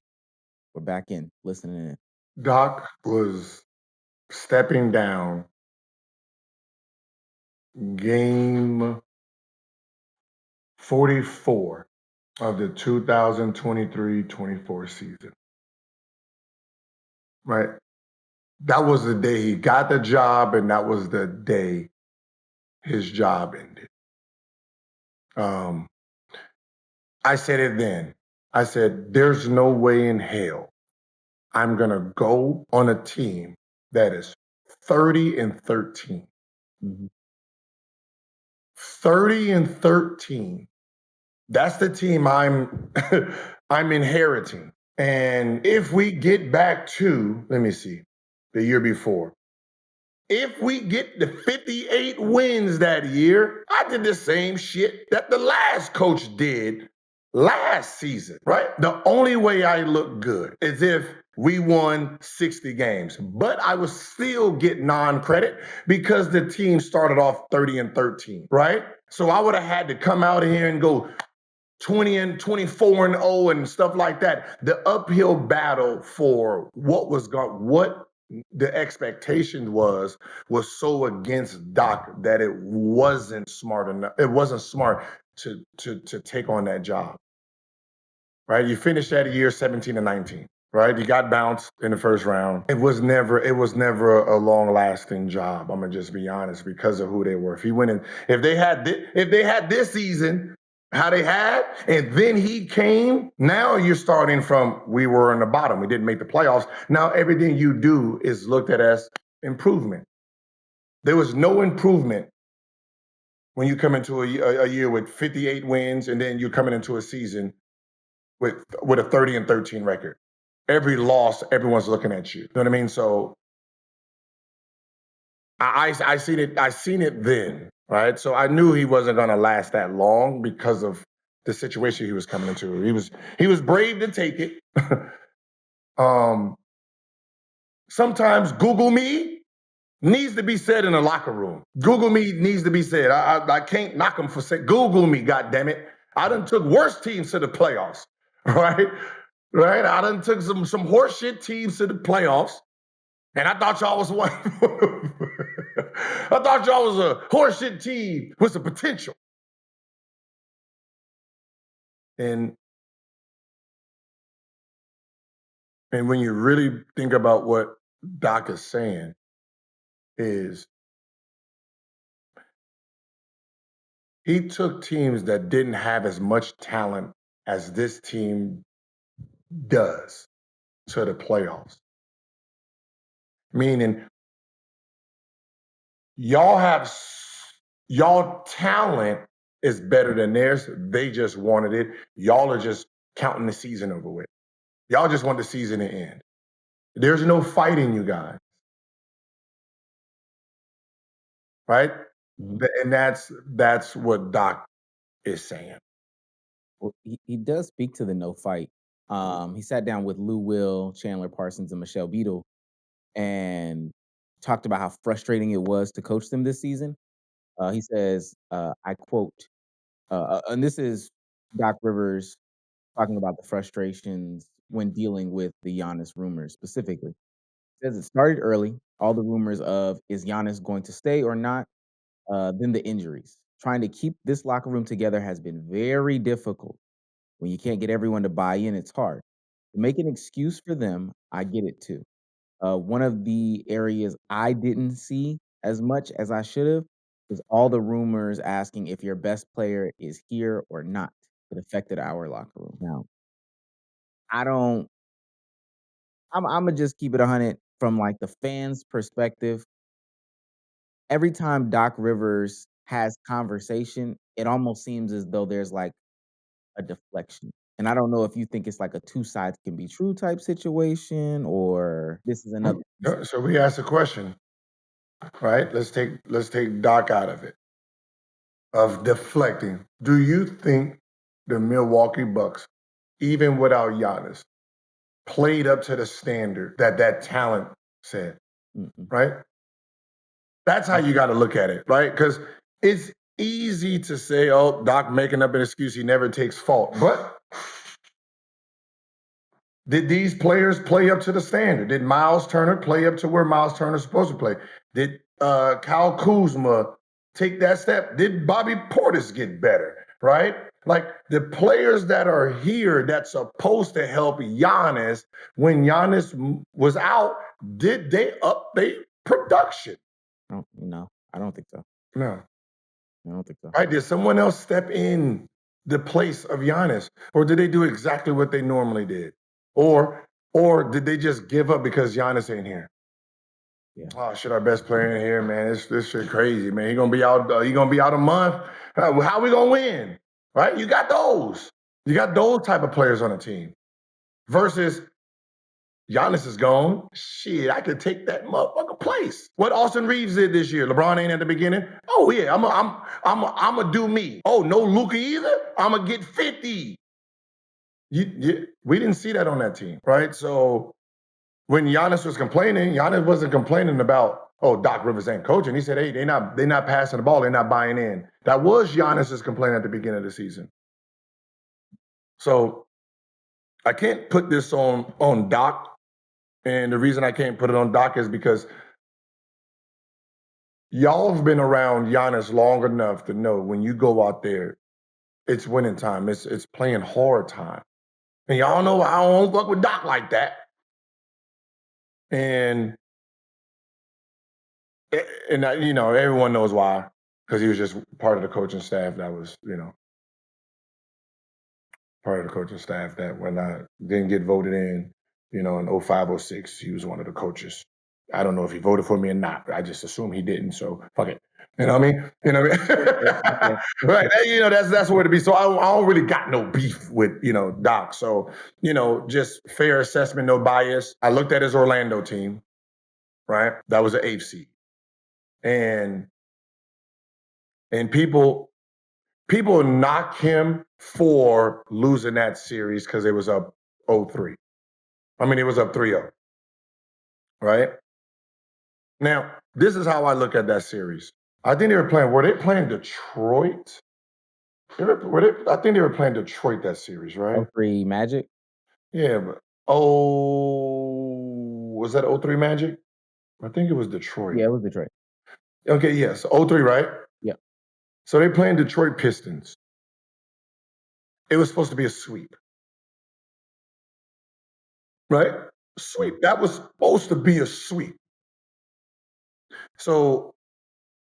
We're back in, listening in. Doc was stepping down game 44 of the 2023-24 season. Right? That was the day he got the job, and that was the day his job ended. I said it then. I said, there's no way in hell I'm going to go on a team that is 30-13. 30-13. That's the team I'm I'm inheriting. And if we get back to, let me see, the year before, if we get the 58 wins that year, I did the same shit that the last coach did last season, right? The only way I look good is if we won 60 games, but I was still getting non-credit because the team started off 30-13, right? So I would have had to come out here and go 20-24-0 and stuff like that. The uphill battle for what the expectation was so against Doc that it wasn't smart enough. It wasn't smart to take on that job. Right? You finished that year 17-19. Right? You got bounced in the first round. It was never a long-lasting job. I'm gonna just be honest because of who they were. If they had this season how they had, and then he came, now you're starting from we were in the bottom. We didn't make the playoffs. Now everything you do is looked at as improvement. There was no improvement when you come into a year with 58 wins, and then you're coming into a season with a 30-13 record. Every loss, everyone's looking at you. You know what I mean? So I seen it then, right? So I knew he wasn't gonna last that long because of the situation he was coming into. He was brave to take it. Sometimes Google me needs to be said in a locker room. Google me needs to be said. I can't knock him for saying Google me, goddammit. I done took worse teams to the playoffs, right? Right? I done took some horseshit teams to the playoffs, and I thought y'all was one. I thought y'all was a horseshit team with some potential. And when you really think about what Doc is saying is he took teams that didn't have as much talent as this team does to the playoffs. Meaning y'all talent is better than theirs. They just wanted it. Y'all are just counting the season over with. Y'all just want the season to end. There's no fighting, you guys. Right? And that's what Doc is saying. Well, he does speak to the no fight. He sat down with Lou Will, Chandler Parsons, and Michelle Beadle and talked about how frustrating it was to coach them this season. He says, I quote, and this is Doc Rivers talking about the frustrations when dealing with the Giannis rumors specifically. He says it started early, all the rumors of is Giannis going to stay or not, then the injuries. trying to keep this locker room together has been very difficult. When you can't get everyone to buy in, it's hard. To make an excuse for them, I get it too. One of the areas I didn't see as much as I should have was all the rumors asking if your best player is here or not. It affected our locker room. Now, I don't. I'm gonna just keep it 100 from like the fans' perspective. Every time Doc Rivers has conversation, it almost seems as though there's like a deflection. And I don't know if you think it's like a two sides can be true type situation or this is another. So we asked a question, right? Let's take Doc out of it, of deflecting. Do you think the Milwaukee Bucks, even without Giannis, played up to the standard that talent said, right? That's how you got to look at it, right? Because it's easy to say, oh, Doc making up an excuse, he never takes fault. But did these players play up to the standard? Did Miles Turner play up to where Miles Turner's supposed to play? Did Kyle Kuzma take that step? Did Bobby Portis get better, right? Like the players that are here that's supposed to help Giannis when Giannis was out, did they up their production? No, I don't think so. No. I don't think so. Right? Did someone else step in the place of Giannis? Or did they do exactly what they normally did? Or did they just give up because Giannis ain't here? Yeah. Oh, shit, our best player in here, man. This shit crazy, man. He gonna be out. He gonna be out a month. How we gonna win? Right? You got those. You got those type of players on the team. Versus Giannis is gone. Shit, I could take that motherfucker place. What Austin Reeves did this year. LeBron ain't at the beginning. Oh yeah, I'm a do me. Oh, no Luka either. I'm gonna get 50. We didn't see that on that team, right? So when Giannis was complaining, Giannis wasn't complaining about, oh, Doc Rivers ain't coaching. He said, hey, they not passing the ball, they're not buying in. That was Giannis's complaint at the beginning of the season. So I can't put this on Doc. And the reason I can't put it on Doc is because y'all have been around Giannis long enough to know when you go out there, it's winning time. It's playing hard time. And y'all know I don't fuck with Doc like that. And everyone knows why. Because he was just part of the coaching staff that was, part of the coaching staff that when I didn't get voted in, in 05, 06, he was one of the coaches. I don't know if he voted for me or not, but I just assume he didn't. So fuck it. You know what I mean? You know what I mean? Right. That's where to be. So I don't really got no beef with, Doc. So, just fair assessment, no bias. I looked at his Orlando team, right? That was an 8th seed. And people knock him for losing that series because it was up 0-3. I mean, it was up 3-0. Right? Now, this is how I look at that series. I think were they playing Detroit? I think they were playing Detroit that series, right? 03 Magic? Yeah, but was that 03 Magic? I think it was Detroit. Yeah, it was Detroit. Okay, yes. 03, right? Yeah. So they playing Detroit Pistons. It was supposed to be a sweep. Right? Sweep. That was supposed to be a sweep. So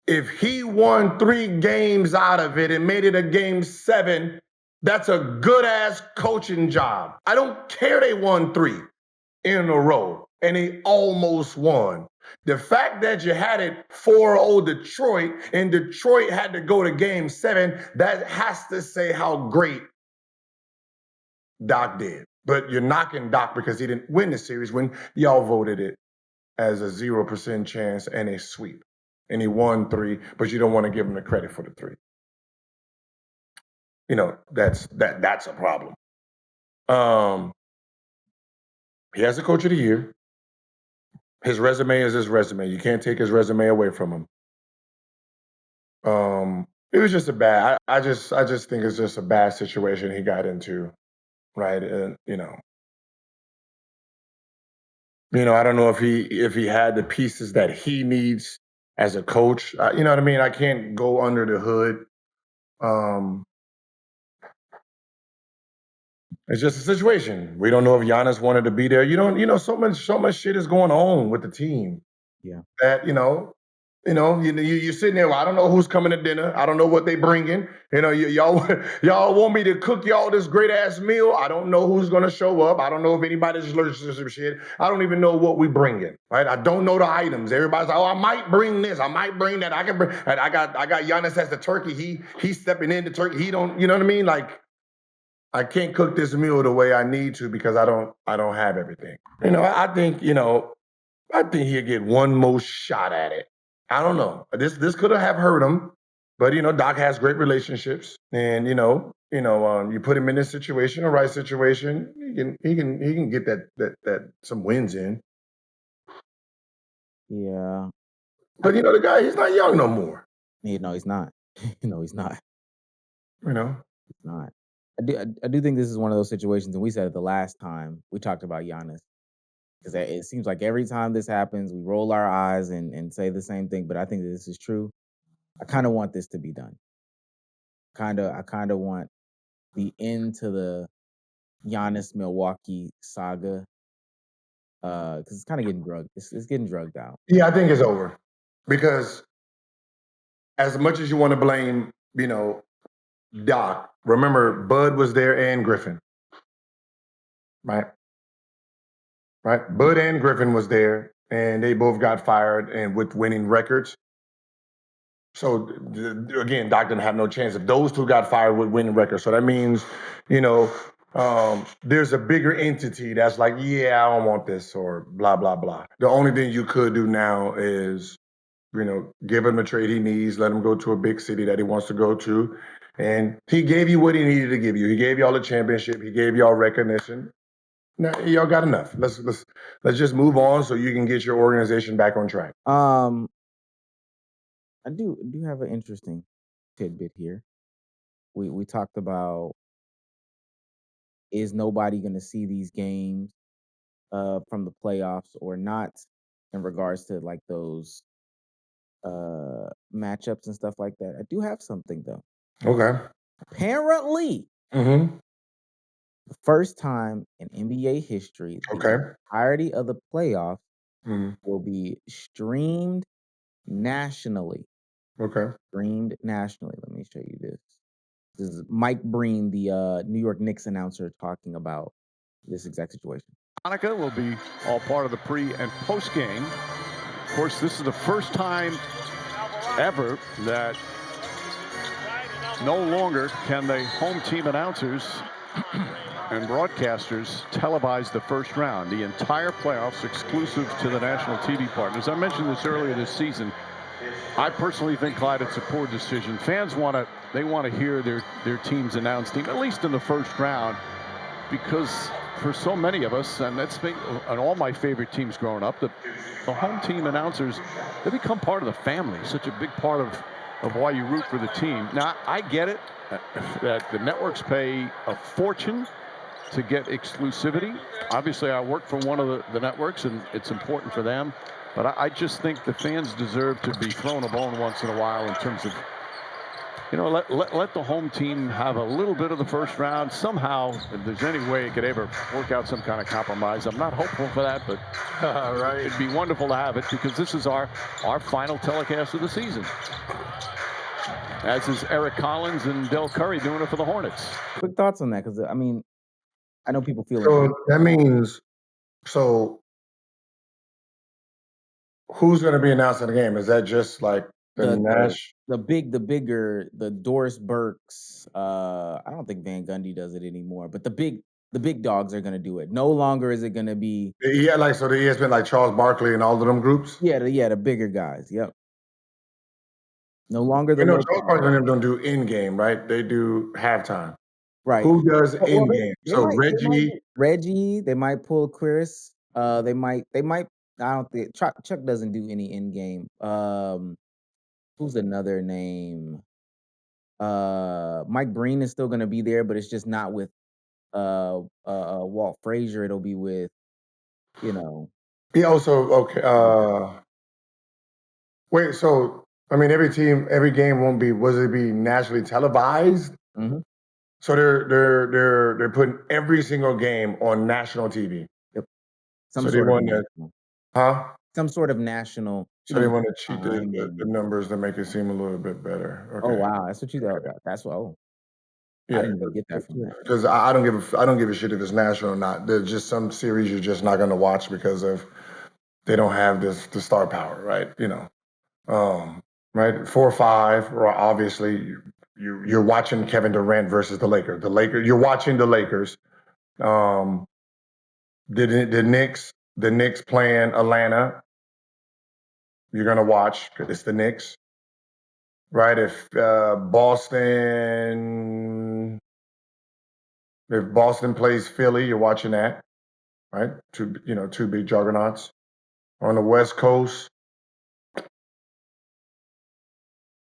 if he won 3 games out of it and made it a game 7, that's a good ass coaching job. I don't care they won 3 in a row and they almost won. The fact that you had it 4-0 Detroit and Detroit had to go to game 7, that has to say how great Doc did. But you're knocking Doc because he didn't win the series when y'all voted it as a 0% chance and a sweep. And he won 3, but you don't want to give him the credit for the 3. That's a problem. He has a coach of the year. His resume is his resume. You can't take his resume away from him. It was just a bad. I just think it's just a bad situation he got into, right? And I don't know if he had the pieces that he needs as a coach. You know what I mean? I can't go under the hood It's just a situation. We don't know if Giannis wanted to be there. So much shit is going on with the team Yeah. that you're sitting there. Well, I don't know who's coming to dinner. I don't know what they bringing. Y'all want me to cook y'all this great ass meal. I don't know who's gonna show up. I don't know if anybody's allergic to some shit. I don't even know what we bringing. Right? I don't know the items. Everybody's like, oh, I might bring this. I might bring that. I can bring. And I got Giannis as the turkey. He's stepping into turkey. He don't. You know what I mean? Like, I can't cook this meal the way I need to because I don't have everything. I think he'll get one more shot at it. I don't know. This could have hurt him, but Doc has great relationships, and you put him in this situation, a right situation, he can get that some wins in. Yeah. But the guy, he's not young no more. No, he's not. No, he's not. He's not. I do think this is one of those situations, and we said it the last time we talked about Giannis, because it seems like every time this happens, we roll our eyes and say the same thing. But I think that this is true. I kind of want this to be done. I kind of want the end to the Giannis Milwaukee saga, because it's kind of getting drugged. It's getting drugged out. Yeah, I think it's over because as much as you want to blame, Doc, remember Bud was there and Griffin. Right? Bud and Griffin was there, and they both got fired and with winning records. So again, Doc didn't have no chance. If those two got fired with winning records, so that means, there's a bigger entity that's like, yeah, I don't want this or blah blah blah. The only thing you could do now is, give him the trade he needs, let him go to a big city that he wants to go to, and he gave you what he needed to give you. He gave y'all a championship. He gave y'all recognition. Now y'all got enough. Let's just move on so you can get your organization back on track. I do have an interesting tidbit here. We talked about, is nobody going to see these games from the playoffs or not, in regards to like those matchups and stuff like that. I do have something though. Okay. Apparently, Mm-hmm. the first time in NBA history, the entirety of the playoffs will be streamed nationally. Okay. Streamed nationally. Let me show you this. This is Mike Breen, the New York Knicks announcer, talking about this exact situation. Monica will be all part of the pre and post game. Of course, this is the first time ever that no longer can the home team announcers and broadcasters televise the first round. The entire playoffs exclusive to the national TV partners. I mentioned this earlier this season. I personally think, Clyde, it's a poor decision. Fans want to hear their team's announced team, at least in the first round, because for so many of us, and all my favorite teams growing up, the home team announcers, they become part of the family, such a big part of why you root for the team. Now, I get it that the networks pay a fortune to get exclusivity. Obviously, I work for one of the networks, and it's important for them. But I just think the fans deserve to be thrown a bone once in a while in terms of, let the home team have a little bit of the first round. Somehow, if there's any way it could ever work out some kind of compromise. I'm not hopeful for that, but right. It'd be wonderful to have it, because this is our final telecast of the season. As is Eric Collins and Del Curry doing it for the Hornets. Quick thoughts on that, because, I know people feel so that means, who's going to be announcing the game? Is that just like the Doris Burks? I don't think Van Gundy does it anymore, but the big dogs are going to do it. No longer is it going to be the ESPN, like Charles Barkley and all of them groups. Yeah, the bigger guys. Yep. No longer the. Charles Barkley and them don't do in game, right? They do halftime. Right. Who does in game? So Reggie, they might pull Chris. They might. I don't think Chuck doesn't do any in game. Who's another name? Mike Breen is still gonna be there, but it's just not with Walt Frazier. It'll be with, Yeah. Also, okay. Wait. So I mean, every game won't be. Was it be nationally televised? Mm-hmm. So they're putting every single game on national TV. Yep. So they want that, huh? Some sort of national. So they want to cheat time the and- numbers to make it seem a little bit better. Okay. Oh wow, that's what you thought. That's what. Oh, I Yeah, didn't even get that from that. because I don't give a shit if it's national or not. There's just some series you're just not going to watch because of they don't have the star power, right? You know, right? 4 or 5, or obviously you're watching Kevin Durant versus the Lakers. You're watching the Lakers. The Knicks playing Atlanta. You're gonna watch. It's the Knicks, right? If Boston plays Philly, you're watching that, right? Two big juggernauts. On the West Coast,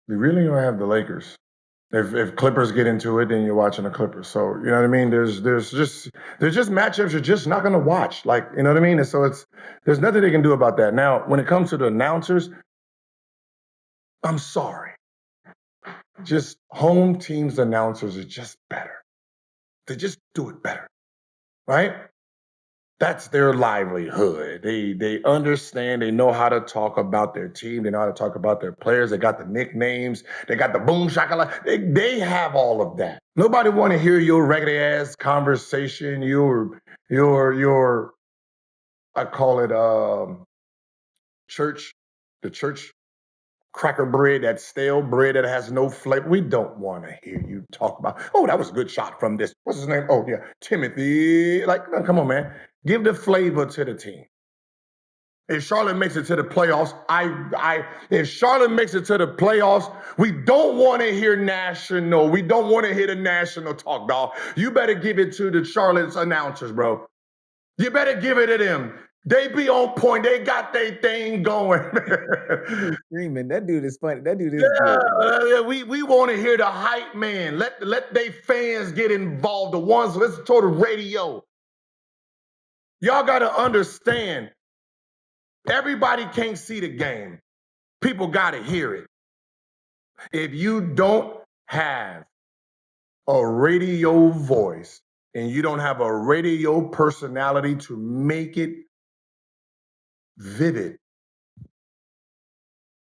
we really don't have the Lakers. If Clippers get into it, then you're watching the Clippers. So you know what I mean. There's just matchups you're just not gonna watch. Like, you know what I mean. And so there's nothing they can do about that. Now, when it comes to the announcers, I'm sorry. Just home teams announcers are just better. They just do it better, right? That's their livelihood. They understand. They know how to talk about their team. They know how to talk about their players. They got the nicknames. They got the boom shakalaka. They have all of that. Nobody want to hear your raggedy ass conversation. Your I call it church, the church cracker bread, that stale bread that has no flavor. We don't want to hear you talk about, oh, that was a good shot from this. What's his name? Oh, yeah, Timothy. Like, no, come on, man. Give the flavor to the team. If Charlotte makes it to the playoffs, if Charlotte makes it to the playoffs, we don't want to hear national. We don't want to hear the national talk, dog. You better give it to the Charlotte's announcers, bro. You better give it to them. They be on point. They got their thing going. Screaming. That dude is funny. That dude is good. We want to hear the hype man. Let their fans get involved. The ones listen to the radio. Y'all got to understand. Everybody can't see the game. People got to hear it. If you don't have a radio voice and you don't have a radio personality to make it vivid,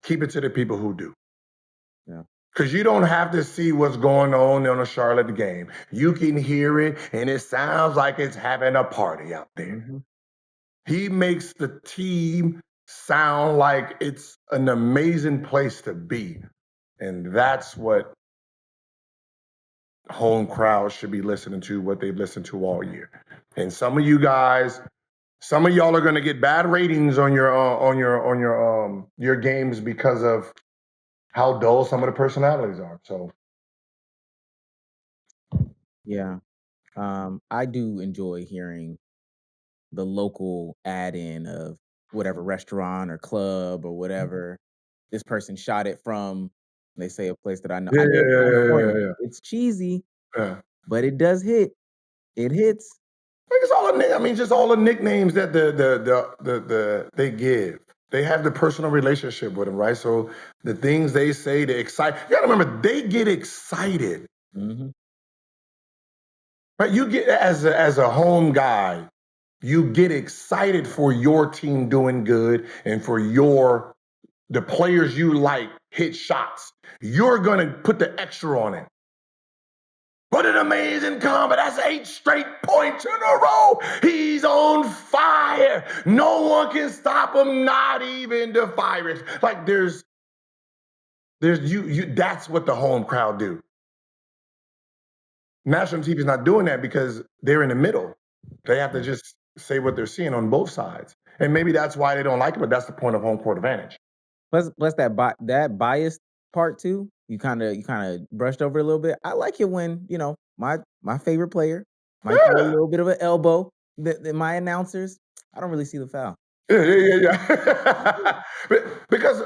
keep it to the people who do. Yeah. Because you don't have to see what's going on a Charlotte game. You can hear it, and it sounds like it's having a party out there. Mm-hmm. He makes the team sound like it's an amazing place to be. And that's what home crowds should be listening to, what they've listened to all year. And some of y'all are going to get bad ratings on your games because of how dull some of the personalities are. So yeah, I do enjoy hearing the local add-in of whatever restaurant or club or whatever this person shot it from. They say a place that I know. I know California. It's cheesy, but it does hit. It hits. It's all just all the nicknames that they give. They have the personal relationship with them, right? So the things they say, they excite. You gotta remember, they get excited. Mm-hmm. Right? You get as a home guy, you get excited for your team doing good and for the players you like hit shots. You're gonna put the extra on it. What an amazing combo. That's 8 straight points in a row. He's on fire. No one can stop him, not even the Pirates. Like there's that's what the home crowd do. National TV is not doing that because they're in the middle. They have to just say what they're seeing on both sides. And maybe that's why they don't like it, but that's the point of home court advantage. Plus that biased part too. You kind of brushed over a little bit. I like it when my favorite player might throw a little bit of an elbow. My announcers, I don't really see the foul. Yeah. Because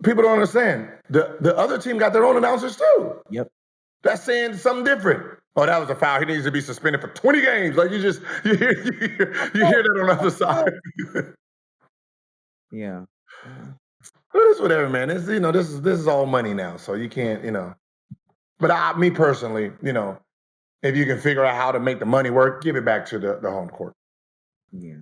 people don't understand. The other team got their own announcers too. Yep. That's saying something different. Oh, that was a foul. He needs to be suspended for 20 games. Like you hear that on the other side. Yeah. But it's whatever, man. It's this is all money now, so you can't, But me personally, if you can figure out how to make the money work, give it back to the home court. Yeah.